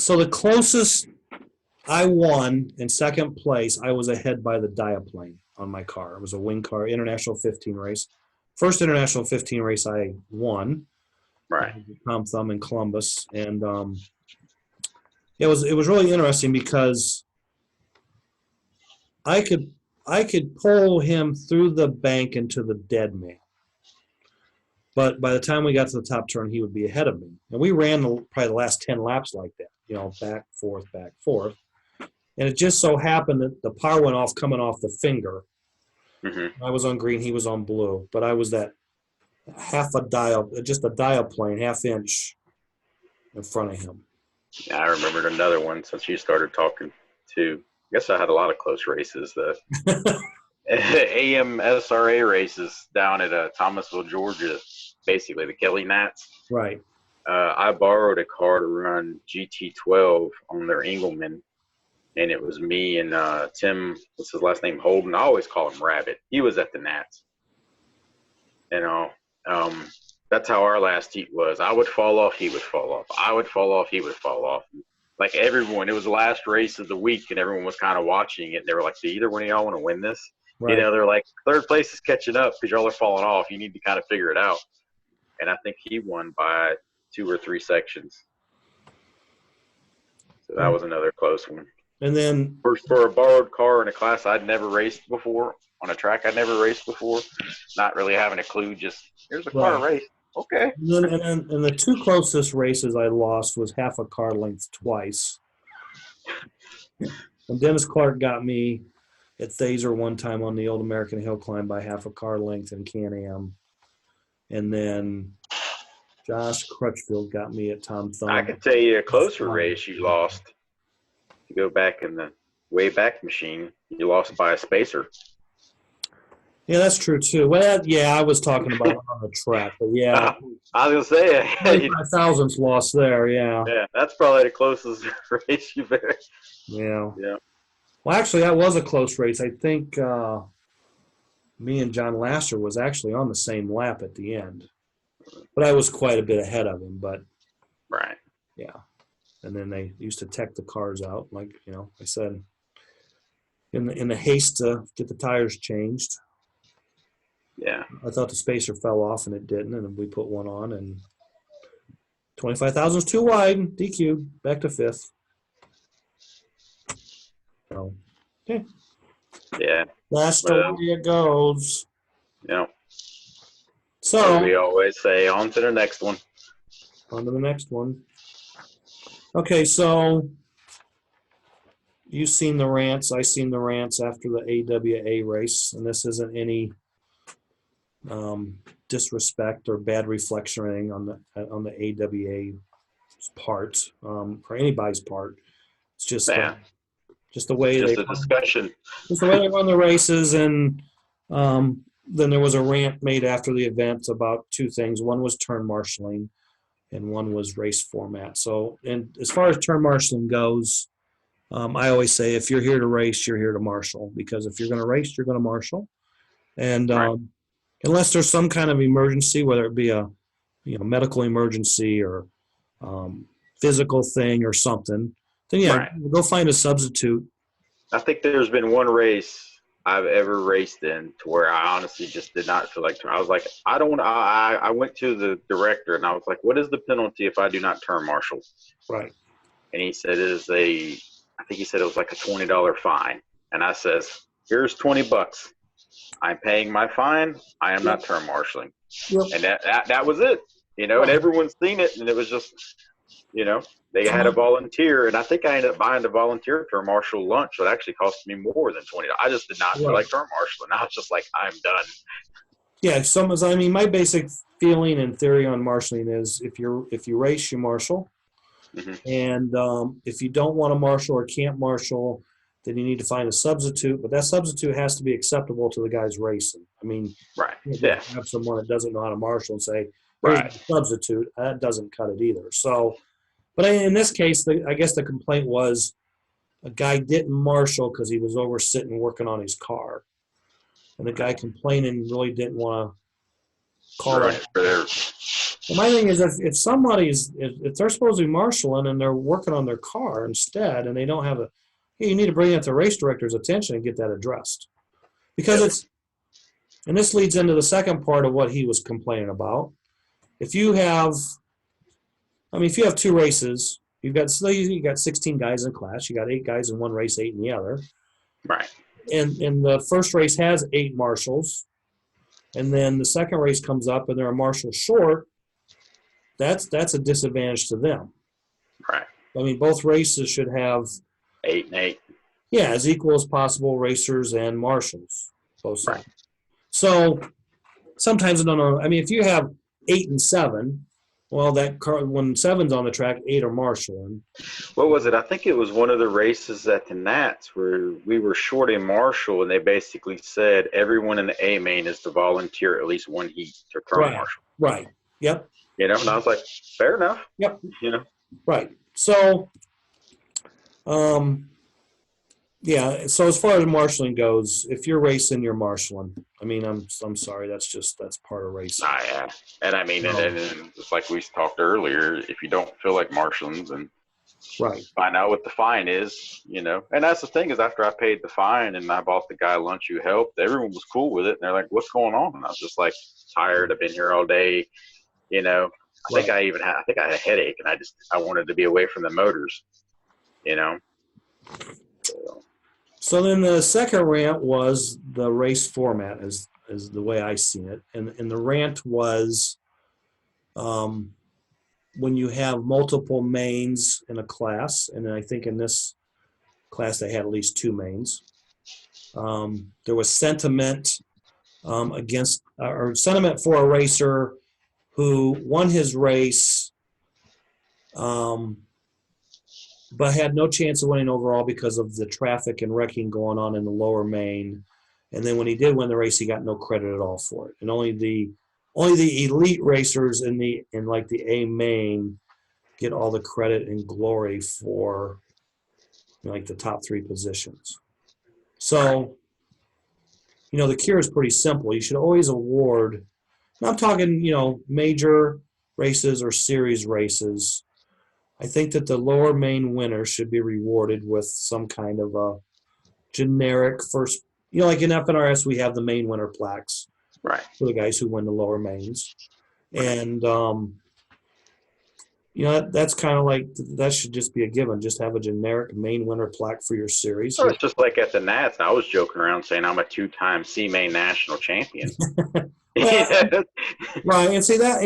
[SPEAKER 1] so the closest I won in second place, I was ahead by the diaplane on my car. It was a wing car, International 15 race. First International 15 race I won.
[SPEAKER 2] Right.
[SPEAKER 1] Tom Thumb in Columbus. And it was really interesting because I could pull him through the bank into the dead man. But by the time we got to the top turn, he would be ahead of me. And we ran probably the last 10 laps like that, back, forth. And it just so happened that the power went off coming off the finger.
[SPEAKER 2] Mm-hmm.
[SPEAKER 1] I was on green, he was on blue. But I was that half a dial, just a dial plane, half inch in front of him.
[SPEAKER 2] Yeah, I remembered another one since you started talking too. I guess I had a lot of close races. The AM SRA races down at Thomasville, Georgia, basically the Kelly Nats.
[SPEAKER 1] Right.
[SPEAKER 2] I borrowed a car to run GT12 on their Engelman, and it was me and Tim, what's his last name, Holden. I always call him Rabbit. He was at the Nats. That's how our last heat was. I would fall off, he would fall off. I would fall off, he would fall off. Like everyone, it was the last race of the week, and everyone was kind of watching it. And they were like, do either one of y'all want to win this? Right. They're like, third place is catching up because y'all are falling off. You need to kind of figure it out. And I think he won by 2 or 3 sections. So that was another close one.
[SPEAKER 1] And then
[SPEAKER 2] for a borrowed car in a class I'd never raced before, on a track I'd never raced before, not really having a clue, just here's a car race. Okay.
[SPEAKER 1] And the 2 closest races I lost was half a car length twice. And Dennis Clark got me at Thaser one time on the old American Hill Climb by half a car length in Can-Am. And then Josh Crutchfield got me at Tom Thumb.
[SPEAKER 2] I could tell you a closer race you lost. To go back in the Wayback machine, you lost by a spacer.
[SPEAKER 1] Yeah, that's true too. Well, yeah, I was talking about it on the track, but yeah.
[SPEAKER 2] I was gonna say
[SPEAKER 1] 5,000th loss there, yeah.
[SPEAKER 2] Yeah, that's probably the closest race you've ever.
[SPEAKER 1] Yeah.
[SPEAKER 2] Yeah.
[SPEAKER 1] Well, actually, that was a close race. I think me and John Lasser was actually on the same lap at the end, but I was quite a bit ahead of him. But
[SPEAKER 2] right.
[SPEAKER 1] Yeah. And then they used to tech the cars out, like I said, in the haste to get the tires changed.
[SPEAKER 2] Yeah.
[SPEAKER 1] I thought the spacer fell off, and it didn't, and we put one on, and 25,000 is too wide. DQ back to 5th. So, okay.
[SPEAKER 2] Yeah.
[SPEAKER 1] That's the way it goes.
[SPEAKER 2] Yeah.
[SPEAKER 1] So
[SPEAKER 2] we always say, on to the next one.
[SPEAKER 1] On to the next one. Okay, so you've seen the rants. I've seen the rants after the AWA race, and this isn't any disrespect or bad reflection or anything on the AWA's part, or anybody's part. It's just just the way
[SPEAKER 2] just a discussion.
[SPEAKER 1] Just the way they run the races, and then there was a rant made after the event about 2 things. One was turn marshaling, and one was race format. So, and as far as turn marshaling goes, I always say if you're here to race, you're here to marshal, because if you're going to race, you're going to marshal. And unless there's some kind of emergency, whether it be a medical emergency or physical thing or something, then go find a substitute.
[SPEAKER 2] I think there's been one race I've ever raced in to where I honestly just did not feel like turn. I was like, I don't want. I went to the director and I was like, what is the penalty if I do not turn marshal?
[SPEAKER 1] Right.
[SPEAKER 2] And he said it is I think he said it was like a $20 fine. And I says, here's $20. I'm paying my fine. I am not turn marshaling.
[SPEAKER 1] Yep.
[SPEAKER 2] And that was it. And everyone's seen it, and it was just, they had a volunteer, and I think I ended up buying a volunteer turn marshal lunch. So it actually cost me more than $20. I just did not feel like turn marshaling. I was just like, I'm done.
[SPEAKER 1] Yeah, my basic feeling and theory on marshaling is if you race, you marshal.
[SPEAKER 2] Mm-hmm.
[SPEAKER 1] And if you don't want to marshal or can't marshal, then you need to find a substitute. But that substitute has to be acceptable to the guys racing. I mean,
[SPEAKER 2] right.
[SPEAKER 1] You have someone that doesn't know how to marshal and say, here's a substitute. That doesn't cut it either. So, but in this case, I guess the complaint was a guy didn't marshal because he was over sitting working on his car. And the guy complaining really didn't want to call it. Well, my thing is, if they're supposed to be marshaling and they're working on their car instead, and they don't have you need to bring it to the race director's attention and get that addressed. Because and this leads into the second part of what he was complaining about. If you have two races, you got 16 guys in class, you got 8 guys in one race, 8 in the other.
[SPEAKER 2] Right.
[SPEAKER 1] And the first race has 8 marshals, and then the second race comes up and they're a marshal short. That's a disadvantage to them.
[SPEAKER 2] Right.
[SPEAKER 1] I mean, both races should have
[SPEAKER 2] 8 and 8.
[SPEAKER 1] Yeah, as equal as possible, racers and marshals, both sides.
[SPEAKER 2] Right.
[SPEAKER 1] So sometimes I don't know. I mean, if you have 8 and 7, well, that car when 7's on the track, 8 are marshaling.
[SPEAKER 2] What was it? I think it was one of the races at the Nats where we were short a marshal, and they basically said everyone in the A main is to volunteer at least one heat to turn marshal.
[SPEAKER 1] Right. Yep.
[SPEAKER 2] And I was like, fair enough.
[SPEAKER 1] Yep. Right. So, yeah. So as far as marshaling goes, if you're racing, you're marshaling. I mean, I'm sorry. That's part of racing.
[SPEAKER 2] Yeah. And I mean, and just like we talked earlier, if you don't feel like marshaling, then find out what the fine is, And that's the thing is after I paid the fine and I bought the guy lunch who helped, everyone was cool with it. And they're like, what's going on? And I was just like, tired. I've been here all day. I think I had a headache, and I wanted to be away from the motors,
[SPEAKER 1] So then the second rant was the race format, is the way I seen it, and the rant was, when you have multiple mains in a class, and I think in this class they had at least 2 mains. There was sentiment sentiment for a racer who won his race, but had no chance of winning overall because of the traffic and wrecking going on in the lower main. And then when he did win the race, he got no credit at all for it. And only the elite racers in the A main get all the credit and glory for the top 3 positions. So, the cure is pretty simple. You should always award. I'm talking, major races or series races. I think that the lower main winner should be rewarded with some kind of a generic first, like in FNRS, we have the main winner plaques for the guys who win the lower mains. And, that's kind of like, that should just be a given. Just have a generic main winner plaque for your series.
[SPEAKER 2] So it's just like at the Nats, I was joking around saying I'm a 2-time C-Main national champion.
[SPEAKER 1] Right. And see that,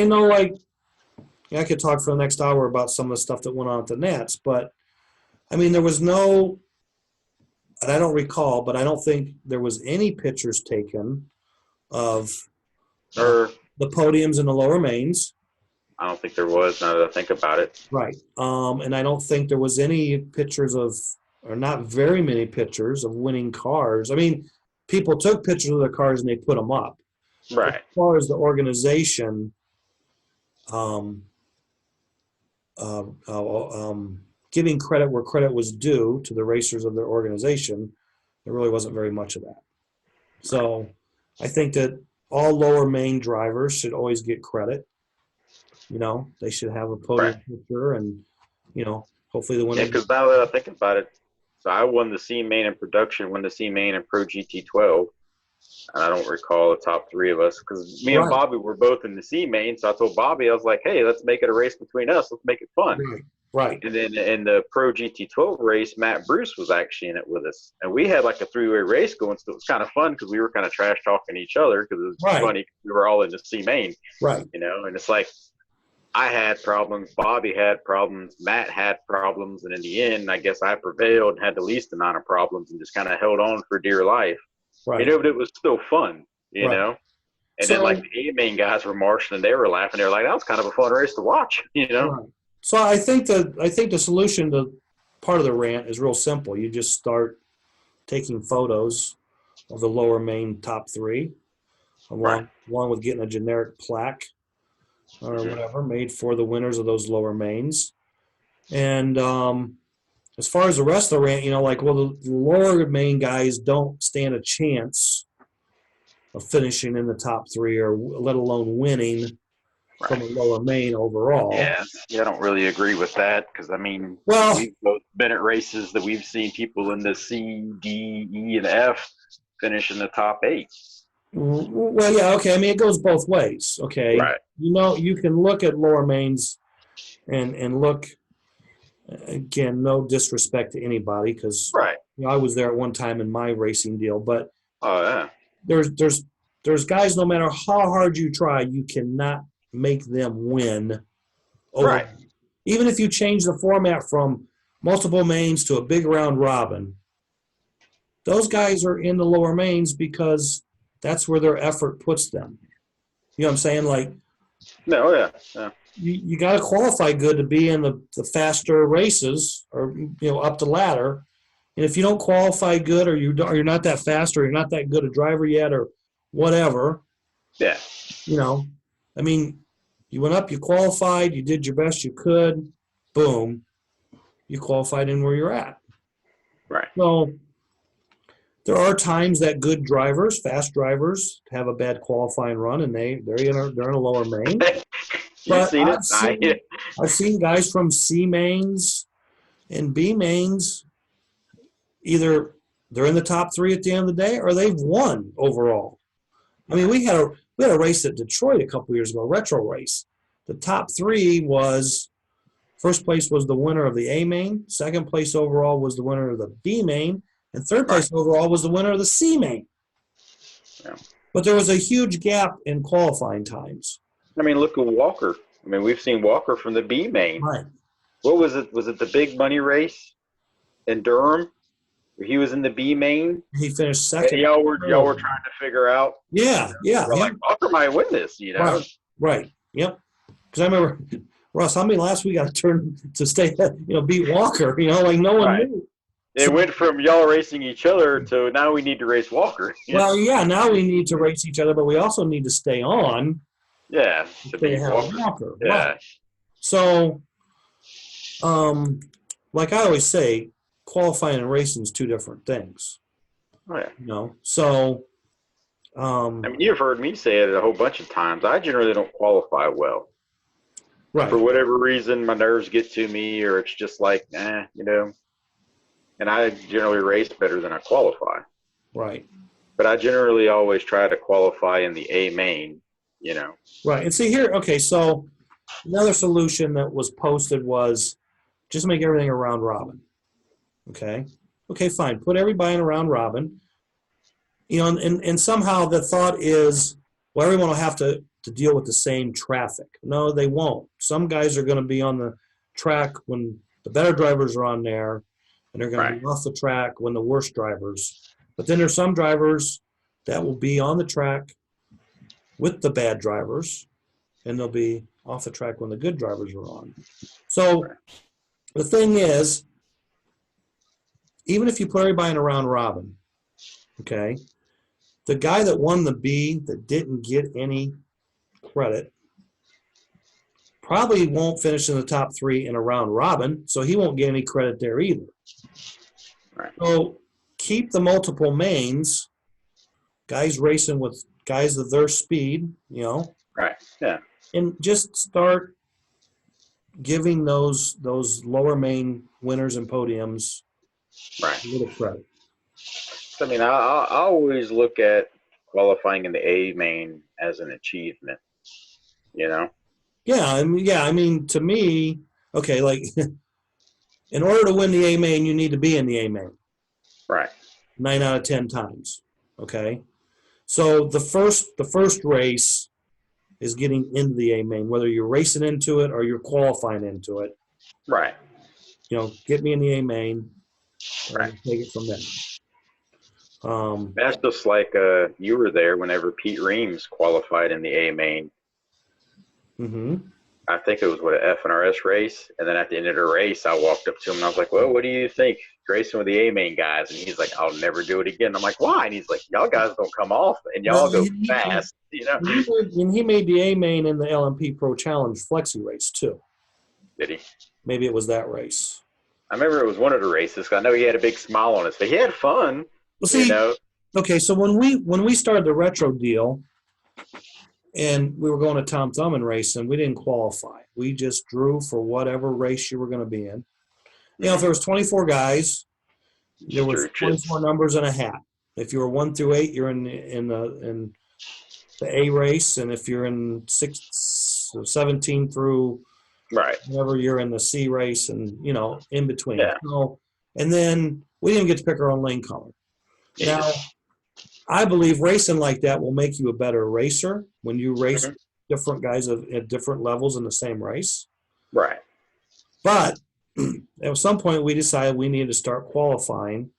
[SPEAKER 1] I could talk for the next hour about some of the stuff that went on at the Nats, but I mean, there was no, and I don't recall, but I don't think there was any pictures taken of the podiums in the lower mains.
[SPEAKER 2] I don't think there was, now that I think about it.
[SPEAKER 1] Right. And I don't think there was any pictures or not very many pictures of winning cars. I mean, people took pictures of their cars and they put them up.
[SPEAKER 2] Right.
[SPEAKER 1] As far as the organization, giving credit where credit was due to the racers of their organization, there really wasn't very much of that. So I think that all lower main drivers should always get credit. They should have a podium picture, and hopefully the winner.
[SPEAKER 2] Yeah, because now that I think about it, So I won the C main in production, won the C main in Pro GT12. And I don't recall the top three of us because me and
[SPEAKER 1] Right.
[SPEAKER 2] Bobby were both in the C main. So I told Bobby, I was like, hey, let's make it a race between us. Let's make it fun.
[SPEAKER 1] Right. Right.
[SPEAKER 2] And then in the Pro GT12 race, Matt Bruce was actually in it with us. And we had like a three-way race going. So it was kind of fun because we were kind of trash talking each other because it was
[SPEAKER 1] Right.
[SPEAKER 2] funny. We were all in the C main,
[SPEAKER 1] Right.
[SPEAKER 2] you know, and it's like I had problems, Bobby had problems, Matt had problems. And in the end, I guess I prevailed and had the least amount of problems and just kind of held on for dear life.
[SPEAKER 1] Right.
[SPEAKER 2] You know, but it was still fun, you
[SPEAKER 1] Right.
[SPEAKER 2] know. And
[SPEAKER 1] So,
[SPEAKER 2] then like the A main guys were marching and they were laughing. They were like, that was kind of a fun race to watch, you know.
[SPEAKER 1] right. So I think the solution to part of the rant is real simple. You just start taking photos of the lower main top three, along with getting a generic plaque or whatever made for the winners of those lower mains. And as far as the rest of the rant, you know, like, well, the lower main guys don't stand a chance of finishing in the top three or let alone winning from a lower main overall.
[SPEAKER 2] Yeah, I don't really agree with that because, I mean,
[SPEAKER 1] Well,
[SPEAKER 2] we've both been at races that we've seen people in the C, D, E, and F finish in the top 8.
[SPEAKER 1] well, yeah, okay. I mean, it goes both ways, okay?
[SPEAKER 2] Right.
[SPEAKER 1] You know, you can look at lower mains and look, again, no disrespect to anybody because
[SPEAKER 2] Right.
[SPEAKER 1] you know, I was there at one time in my racing deal, but
[SPEAKER 2] Oh, yeah.
[SPEAKER 1] there's guys, no matter how hard you try, you cannot make them win.
[SPEAKER 2] Right.
[SPEAKER 1] Even if you change the format from multiple mains to a big round robin, those guys are in the lower mains because that's where their effort puts them. You know what I'm saying? Like,
[SPEAKER 2] No, yeah.
[SPEAKER 1] you got to qualify good to be in the faster races or, you know, up the ladder. And if you don't qualify good or you're not that fast or you're not that good a driver yet or whatever,
[SPEAKER 2] Yeah.
[SPEAKER 1] you know, I mean, you went up, you qualified, you did your best you could, boom, you qualified in where you're at.
[SPEAKER 2] Right.
[SPEAKER 1] So there are times that good drivers, fast drivers, have a bad qualifying run and they're in a lower main.
[SPEAKER 2] You've seen it.
[SPEAKER 1] I've seen guys from C mains and B mains, either they're in the top three at the end of the day or they've won overall. I mean, we had a race at Detroit a couple years ago, a retro race. The top three was, first place was the winner of the A main, second place overall was the winner of the B main, and third place overall was the winner of the C main.
[SPEAKER 2] Yeah.
[SPEAKER 1] But there was a huge gap in qualifying times.
[SPEAKER 2] I mean, look at Walker. I mean, we've seen Walker from the B main.
[SPEAKER 1] Right.
[SPEAKER 2] What was it? Was it the big money race in Durham? Where he was in the B main.
[SPEAKER 1] He finished second.
[SPEAKER 2] And y'all were trying to figure out.
[SPEAKER 1] Yeah, yeah.
[SPEAKER 2] We're like, Walker might win this, you know.
[SPEAKER 1] Right. Yep. Because I remember, Russ, how many laps we got to turn to stay, you know, beat Walker? You know, like no one knew.
[SPEAKER 2] It went from y'all racing each other to now we need to race Walker.
[SPEAKER 1] Well, yeah, now we need to race each other, but we also need to stay on.
[SPEAKER 2] Yeah, to
[SPEAKER 1] Stay
[SPEAKER 2] beat
[SPEAKER 1] ahead of Walker.
[SPEAKER 2] Yeah.
[SPEAKER 1] Right. So, like I always say, qualifying and racing is two different things.
[SPEAKER 2] Oh, yeah.
[SPEAKER 1] You know, so.
[SPEAKER 2] I mean, you've heard me say it a whole bunch of times. I generally don't qualify well.
[SPEAKER 1] Right.
[SPEAKER 2] For whatever reason, my nerves get to me, or it's just like, you know. And I generally race better than I qualify.
[SPEAKER 1] Right.
[SPEAKER 2] But I generally always try to qualify in the A main, you know.
[SPEAKER 1] Right. And see here, okay, so another solution that was posted was just make everything a round robin. Okay. Okay, fine. Put everybody in a round robin. You know, and somehow the thought is, well, everyone will have to deal with the same traffic. No, they won't. Some guys are going to be on the track when the better drivers are on there, and they're going to be off the track when the worst drivers. But then there's some drivers that will be on the track with the bad drivers, and they'll be off the track when the good drivers are on. So the thing is, even if you put everybody in a round robin, okay, the guy that won the B that didn't get any credit probably won't finish in the top three in a round robin, so he won't get any credit there either.
[SPEAKER 2] Right.
[SPEAKER 1] So keep the multiple mains, guys racing with guys of their speed, you know.
[SPEAKER 2] Right. Yeah.
[SPEAKER 1] And just start giving those lower main winners and podiums
[SPEAKER 2] Right.
[SPEAKER 1] A little credit.
[SPEAKER 2] I mean, I always look at qualifying in the A main as an achievement. You know.
[SPEAKER 1] I mean, to me, okay, like in order to win the A main, you need to be in the A main
[SPEAKER 2] Right.
[SPEAKER 1] 9 out of 10 times. Okay, so the first race is getting into the A main, whether you're racing into it or you're qualifying into it.
[SPEAKER 2] Right.
[SPEAKER 1] Get me in the A main, and
[SPEAKER 2] Right.
[SPEAKER 1] we'll take it from there.
[SPEAKER 2] That's just like you were there whenever Pete Reams qualified in the A main.
[SPEAKER 1] Mm-hmm.
[SPEAKER 2] I think it was what, an FNRS race, and then at the end of the race, I walked up to him and I was like, "Well, what do you think racing with the A main guys?" And he's like, "I'll never do it again." I'm like, "Why?" And he's like, "Y'all guys don't come off, and y'all
[SPEAKER 1] Well,
[SPEAKER 2] go fast, you know."
[SPEAKER 1] he made the A main in the LMP Pro Challenge Flexi race too.
[SPEAKER 2] Did he?
[SPEAKER 1] Maybe it was that race.
[SPEAKER 2] I remember it was one of the races. I know he had a big smile on his face. He had fun,
[SPEAKER 1] Well,
[SPEAKER 2] you
[SPEAKER 1] see,
[SPEAKER 2] know.
[SPEAKER 1] okay, so when we started the retro deal, and we were going to Tom Thumb racing, we didn't qualify. We just drew for whatever race you were going to be in. If there was 24 guys, there was 24 numbers and a hat. If you were 1 through 8, you're in the A race, and if you're in 17 through
[SPEAKER 2] Right.
[SPEAKER 1] whatever, you're in the C race, and in between.
[SPEAKER 2] Yeah.
[SPEAKER 1] So, and then we didn't get to pick our own lane color.
[SPEAKER 2] Yeah.
[SPEAKER 1] Now, I believe racing like that will make you a better racer when you race different guys at different levels in the same race.
[SPEAKER 2] Right.
[SPEAKER 1] But at some point, we decided we needed to start qualifying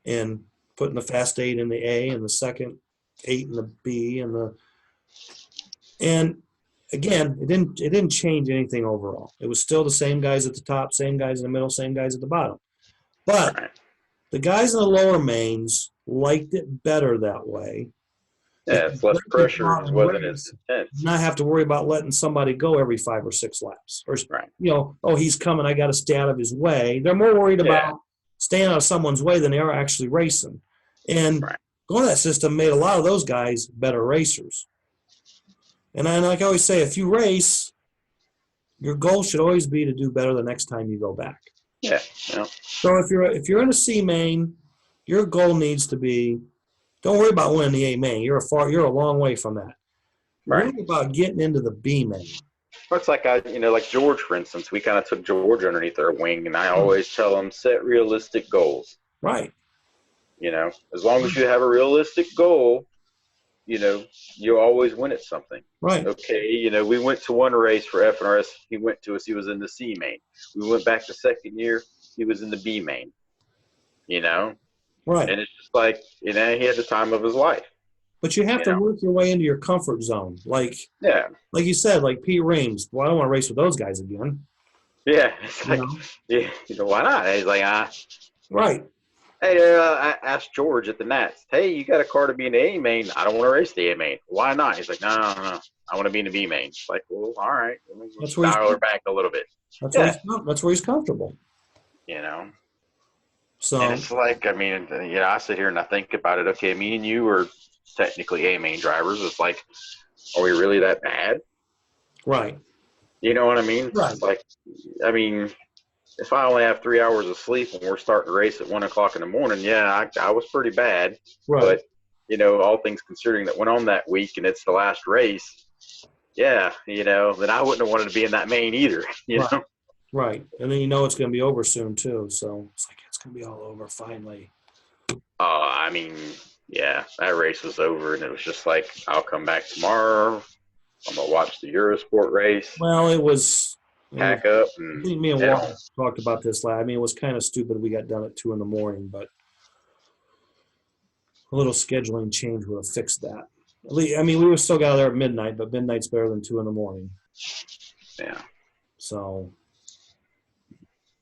[SPEAKER 1] and putting the fast 8 in the A and the second 8 in the B and again, it didn't change anything overall. It was still the same guys at the top, same guys in the middle, same guys at the bottom. But the guys in the lower mains liked it better that way.
[SPEAKER 2] Yeah, it's less pressure. It wasn't as intense.
[SPEAKER 1] Not have to worry about letting somebody go every 5 or 6 laps. Or,
[SPEAKER 2] right.
[SPEAKER 1] Oh, he's coming, I got to stay out of his way. They're more worried about staying out of someone's way than they are actually racing. And going to that system made a lot of those guys better racers. And like I always say, if you race, your goal should always be to do better the next time you go back.
[SPEAKER 2] Yeah.
[SPEAKER 1] So if you're in a C main, your goal needs to be, don't worry about winning the A main. You're a long way from that.
[SPEAKER 2] Right.
[SPEAKER 1] Worry about getting into the B main.
[SPEAKER 2] Well, it's like like George, for instance. We kind of took George underneath our wing, and I always tell him, set realistic goals.
[SPEAKER 1] Right.
[SPEAKER 2] As long as you have a realistic goal, you always win at something.
[SPEAKER 1] Right.
[SPEAKER 2] Okay, we went to one race for FNRS. He went to us. He was in the C main. We went back the second year. He was in the B main.
[SPEAKER 1] Right.
[SPEAKER 2] And it's just like, he had the time of his life.
[SPEAKER 1] But you have to work your way into your comfort zone. Like you said, like Pete Reams. Well, I don't want to race with those guys again.
[SPEAKER 2] Yeah. It's like, why not? He's like,
[SPEAKER 1] Right.
[SPEAKER 2] Hey, I asked George at the Nats, hey, you got a car to be in the A main? I don't want to race the A main. Why not? He's like, no. I want to be in the B main. It's like, well, all right. Let's dial her back a little bit.
[SPEAKER 1] That's where he's comfortable. So,
[SPEAKER 2] and it's like, I sit here and I think about it. Okay, me and you are technically A main drivers. It's like, are we really that bad?
[SPEAKER 1] Right.
[SPEAKER 2] You know what I mean?
[SPEAKER 1] Right.
[SPEAKER 2] It's like, if I only have 3 hours of sleep and we're starting to race at 1 o'clock in the morning, I was pretty bad.
[SPEAKER 1] Right.
[SPEAKER 2] But, all things considering that went on that week and it's the last race, then I wouldn't have wanted to be in that main either, you know?
[SPEAKER 1] Right. And then it's going to be over soon too. So it's like, it's going to be all over finally.
[SPEAKER 2] That race was over and it was just like, I'll come back tomorrow. I'm going to watch the Eurosport race.
[SPEAKER 1] Well, it was
[SPEAKER 2] pack up. And,
[SPEAKER 1] I think me and Walt talked about this last. It was kind of stupid we got done at 2 a.m, but a little scheduling change would have fixed that. We would still got there at midnight, but midnight's better than 2 a.m.
[SPEAKER 2] Yeah.
[SPEAKER 1] So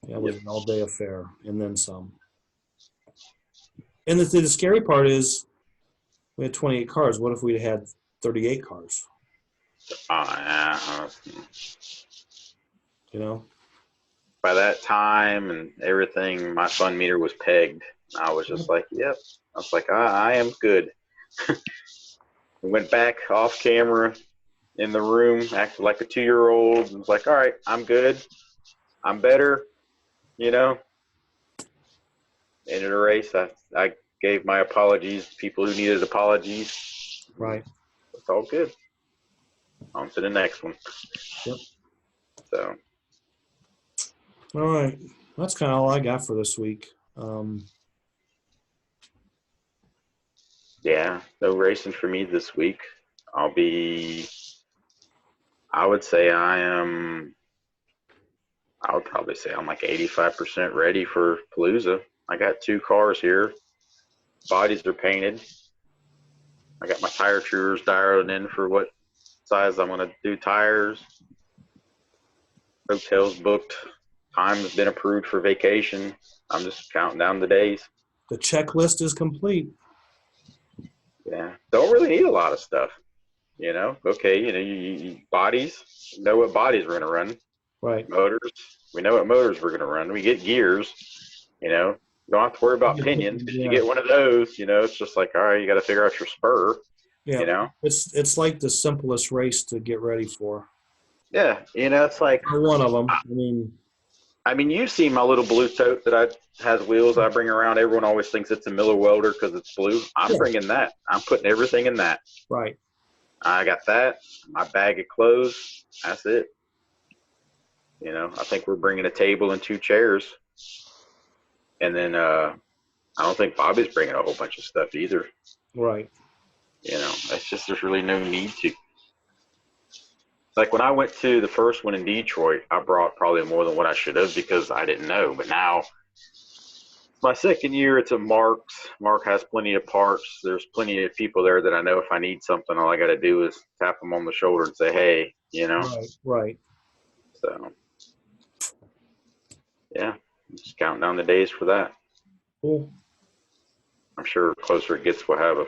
[SPEAKER 1] it was an all-day affair, and then some. And the scary part is we had 28 cars. What if we had 38 cars?
[SPEAKER 2] By that time and everything, my fun meter was pegged. I was just like, yep. I was like, I am good. We went back off camera in the room, acted like a 2-year-old. I was like, all right, I'm good. I'm better, Ended a race. I gave my apologies to people who needed apologies.
[SPEAKER 1] Right.
[SPEAKER 2] It's all good. On to the next one.
[SPEAKER 1] Yep.
[SPEAKER 2] So.
[SPEAKER 1] All right. That's kind of all I got for this week.
[SPEAKER 2] Yeah, no racing for me this week. I would say I would probably say I'm like 85% ready for Palooza. I got 2 cars here. Bodies are painted. I got my tire truers dialed in for what size I'm going to do tires. Hotels booked. Time has been approved for vacation. I'm just counting down the days.
[SPEAKER 1] The checklist is complete.
[SPEAKER 2] Yeah. Don't really need a lot of stuff. Okay, you bodies, know what bodies we're going to run.
[SPEAKER 1] Right.
[SPEAKER 2] Motors, we know what motors we're going to run. We get gears, don't have to worry about pinions. Because you get one of those, it's just like, all right, you got to figure out your spur,
[SPEAKER 1] Yeah. It's like the simplest race to get ready for.
[SPEAKER 2] Yeah, it's like.
[SPEAKER 1] Or one of them.
[SPEAKER 2] I mean, you see my little blue tote that has wheels I bring around. Everyone always thinks it's a Miller Welder because it's blue. I'm bringing that. I'm putting everything in that.
[SPEAKER 1] Right.
[SPEAKER 2] I got that. My bag of clothes. That's it. I think we're bringing a table and 2 chairs. And then I don't think Bobby's bringing a whole bunch of stuff either.
[SPEAKER 1] Right.
[SPEAKER 2] That's just there's really no need to. Like when I went to the first one in Detroit, I brought probably more than what I should have because I didn't know. But now, my second year, it's a Mark's. Mark has plenty of parts. There's plenty of people there that I know if I need something, all I got to do is tap them on the shoulder and say, hey,
[SPEAKER 1] Right.
[SPEAKER 2] So, yeah, just counting down the days for that.
[SPEAKER 1] Cool.
[SPEAKER 2] I'm sure the closer it gets, we'll have a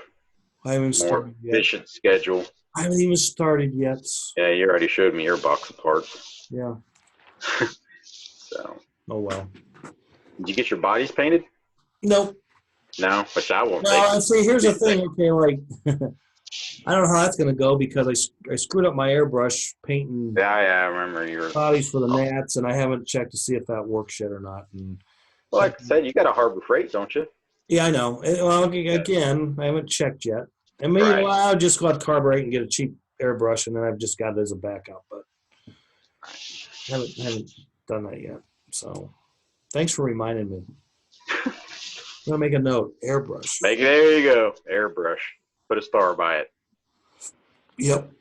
[SPEAKER 2] more efficient schedule.
[SPEAKER 1] I haven't even started yet.
[SPEAKER 2] Yeah, you already showed me your box of parts.
[SPEAKER 1] Yeah.
[SPEAKER 2] So.
[SPEAKER 1] Oh, well.
[SPEAKER 2] Did you get your bodies painted?
[SPEAKER 1] Nope.
[SPEAKER 2] No, which I won't.
[SPEAKER 1] No, see, here's the thing. Okay, like, I don't know how that's going to go because I screwed up my airbrush painting.
[SPEAKER 2] Yeah, I remember your
[SPEAKER 1] bodies for the Nats, and I haven't checked to see if that works yet or not. And
[SPEAKER 2] well, like I said, you got a Harbor Freight, don't you?
[SPEAKER 1] Yeah, I know. Well, again, I haven't checked yet. And maybe I'll just go out to Carburetor and get a cheap airbrush, and then I've just got it as a backup. But I haven't done that yet. So thanks for reminding me. I'm going to make a note. Airbrush.
[SPEAKER 2] There you go. Airbrush. Put a star by it.
[SPEAKER 1] Yep.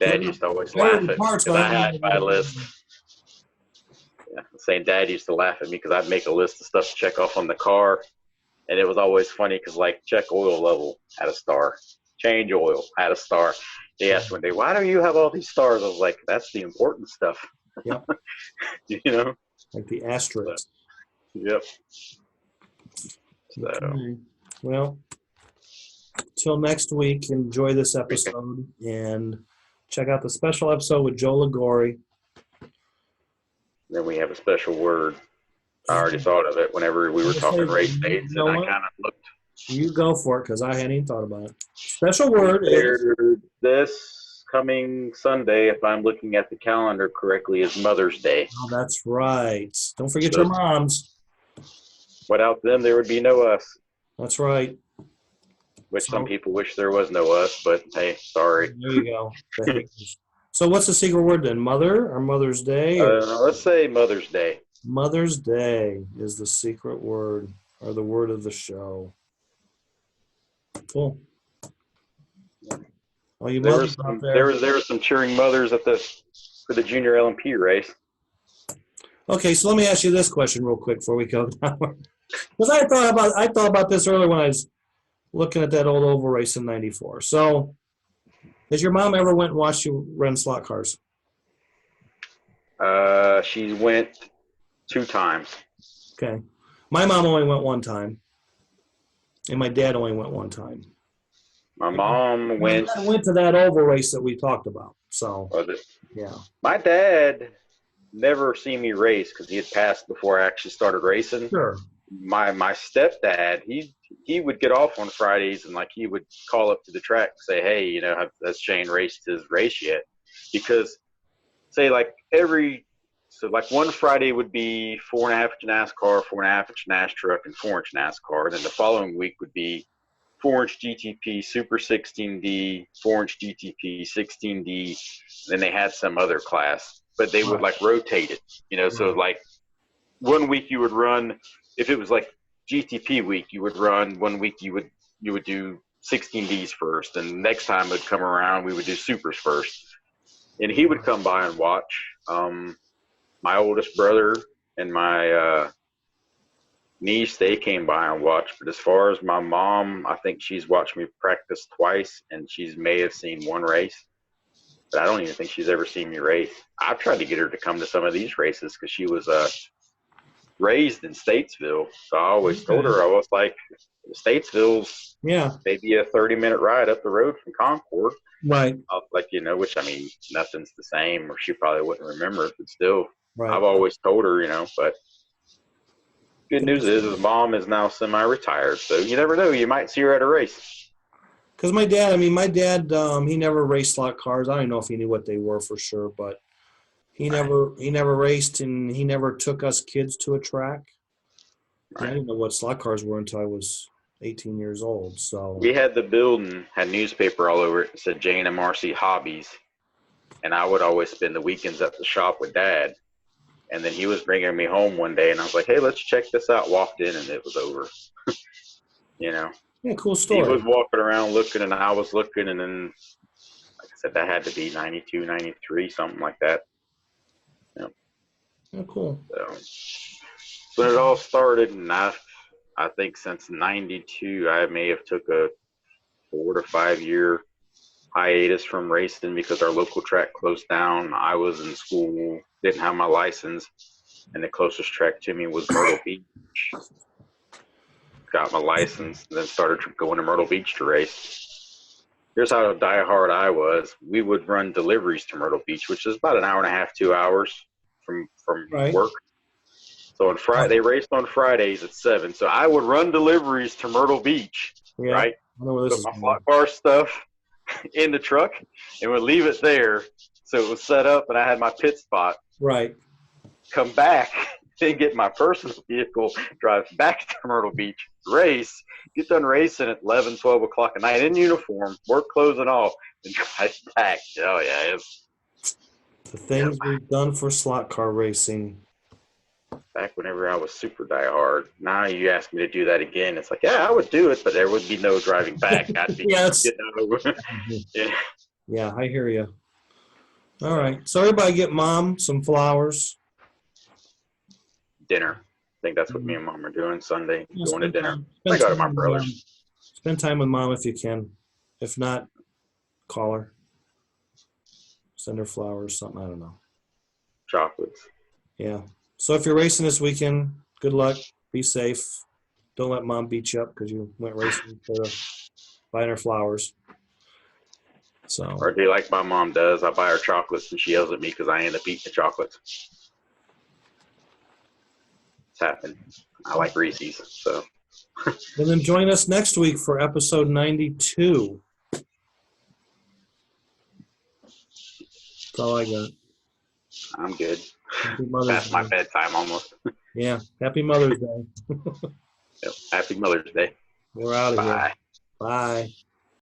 [SPEAKER 2] Dad used to always laugh at me because I had my list. Yeah, saying Dad used to laugh at me because I'd make a list of stuff to check off on the car. And it was always funny because, like, check oil level, had a star. Change oil, had a star. He asked one day, why do you have all these stars? I was like, that's the important stuff.
[SPEAKER 1] Yep. Like the asterisk.
[SPEAKER 2] Yep. So.
[SPEAKER 1] Okay. Well, till next week, enjoy this episode and check out the special episode with Joe Ligori.
[SPEAKER 2] Then we have a special word. I already thought of it whenever we were talking race dates, and I kind of looked.
[SPEAKER 1] You go for it because I hadn't even thought about it. Special word is
[SPEAKER 2] this coming Sunday, if I'm looking at the calendar correctly, is Mother's Day.
[SPEAKER 1] Oh, that's right. Don't forget your moms.
[SPEAKER 2] Without them, there would be no us.
[SPEAKER 1] That's right.
[SPEAKER 2] Which some people wish there was no us, but hey, sorry.
[SPEAKER 1] There you go. So what's the secret word then? Mother or Mother's Day?
[SPEAKER 2] Let's say Mother's Day.
[SPEAKER 1] Mother's Day is the secret word or the word of the show. Cool. Oh, you
[SPEAKER 2] there were some cheering mothers for the junior LMP race.
[SPEAKER 1] Okay, so let me ask you this question real quick before we go down. Because I thought about this earlier when I was looking at that old oval race in '94. So, has your mom ever went and watched you run slot cars?
[SPEAKER 2] She went 2 times.
[SPEAKER 1] Okay. My mom only went 1 time. And my dad only went 1 time.
[SPEAKER 2] My mom went
[SPEAKER 1] to that oval race that we talked about. So, yeah.
[SPEAKER 2] My dad never seen me race because he had passed before I actually started racing.
[SPEAKER 1] Sure.
[SPEAKER 2] My stepdad, he would get off on Fridays and like he would call up to the track and say, hey, has Shane raced his race yet? Because say like every So like one Friday would be 4.5 inch NASCAR, 4.5 inch NAS truck, and 4 inch NASCAR. And then the following week would be 4 inch GTP, Super 16D, 4 inch GTP, 16D. Then they had some other class, but they would like rotate it, So like one week you would run, if it was like GTP week, you would run 1 week. You would do 16Ds first, and next time it would come around, we would do Supers first. And he would come by and watch. My oldest brother and my niece, they came by and watched. But as far as my mom, I think she's watched me practice twice, and she may have seen one race. But I don't even think she's ever seen me race. I've tried to get her to come to some of these races because she was raised in Statesville. So I always told her, I was like, Statesville's maybe a 30-minute ride up the road from Concord.
[SPEAKER 1] Right.
[SPEAKER 2] I was like, which, I mean, nothing's the same, or she probably wouldn't remember it, but still.
[SPEAKER 1] Right.
[SPEAKER 2] I've always told her, but good news is his mom is now semi-retired, so you never know. You might see her at a race.
[SPEAKER 1] Because my dad, he never raced slot cars. I don't know if he knew what they were for sure, but he never raced, and he never took us kids to a track. Right. I didn't know what slot cars were until I was 18 years old. So
[SPEAKER 2] we had the building, had newspaper all over it, and said JNMRC Hobbies, and I would always spend the weekends at the shop with Dad. And then he was bringing me home one day, and I was like, hey, let's check this out. Walked in, and it was over.
[SPEAKER 1] Yeah, cool story.
[SPEAKER 2] He was walking around looking, and I was looking, and then, like I said, that had to be 92, 93, something like that.
[SPEAKER 1] Yeah, cool.
[SPEAKER 2] So when it all started, and I think since 92, I may have took a 4 to 5 year hiatus from racing because our local track closed down. I was in school, didn't have my license, and the closest track to me was Myrtle Beach. Got my license, and then started going to Myrtle Beach to race. Here's how diehard I was. We would run deliveries to Myrtle Beach, which is about an hour and a half, 2 hours from work. So on Friday, they raced on Fridays at 7. So I would run deliveries to Myrtle Beach, right? Put my slot car stuff in the truck and would leave it there. So it was set up, and I had my pit spot.
[SPEAKER 1] Right.
[SPEAKER 2] Come back, then get my personal vehicle, drive back to Myrtle Beach, race, get done racing at 11, 12 o'clock at night in uniform, work clothes and all, and drive back. Oh, yeah.
[SPEAKER 1] The things we've done for slot car racing.
[SPEAKER 2] Back whenever I was super diehard. Now you ask me to do that again. It's like, yeah, I would do it, but there would be no driving back. I'd be,
[SPEAKER 1] Yeah, I hear you. All right. So everybody get Mom some flowers.
[SPEAKER 2] Dinner. I think that's what me and Mom are doing Sunday. Going to dinner. I go to my brother's.
[SPEAKER 1] Spend time with Mom if you can. If not, call her. Send her flowers, something. I don't know.
[SPEAKER 2] Chocolates.
[SPEAKER 1] Yeah. So if you're racing this weekend, good luck. Be safe. Don't let Mom beat you up because you went racing instead of buying her flowers. So.
[SPEAKER 2] Or do like my mom does. I buy her chocolates, and she yells at me because I end up eating the chocolates. It's happened. I like Reese's, so.
[SPEAKER 1] And then join us next week for episode 92. That's all I got.
[SPEAKER 2] I'm good. Past my bedtime almost.
[SPEAKER 1] Yeah. Happy Mother's Day.
[SPEAKER 2] Yep. Happy Mother's Day.
[SPEAKER 1] We're out of here.
[SPEAKER 2] Bye.
[SPEAKER 1] Bye.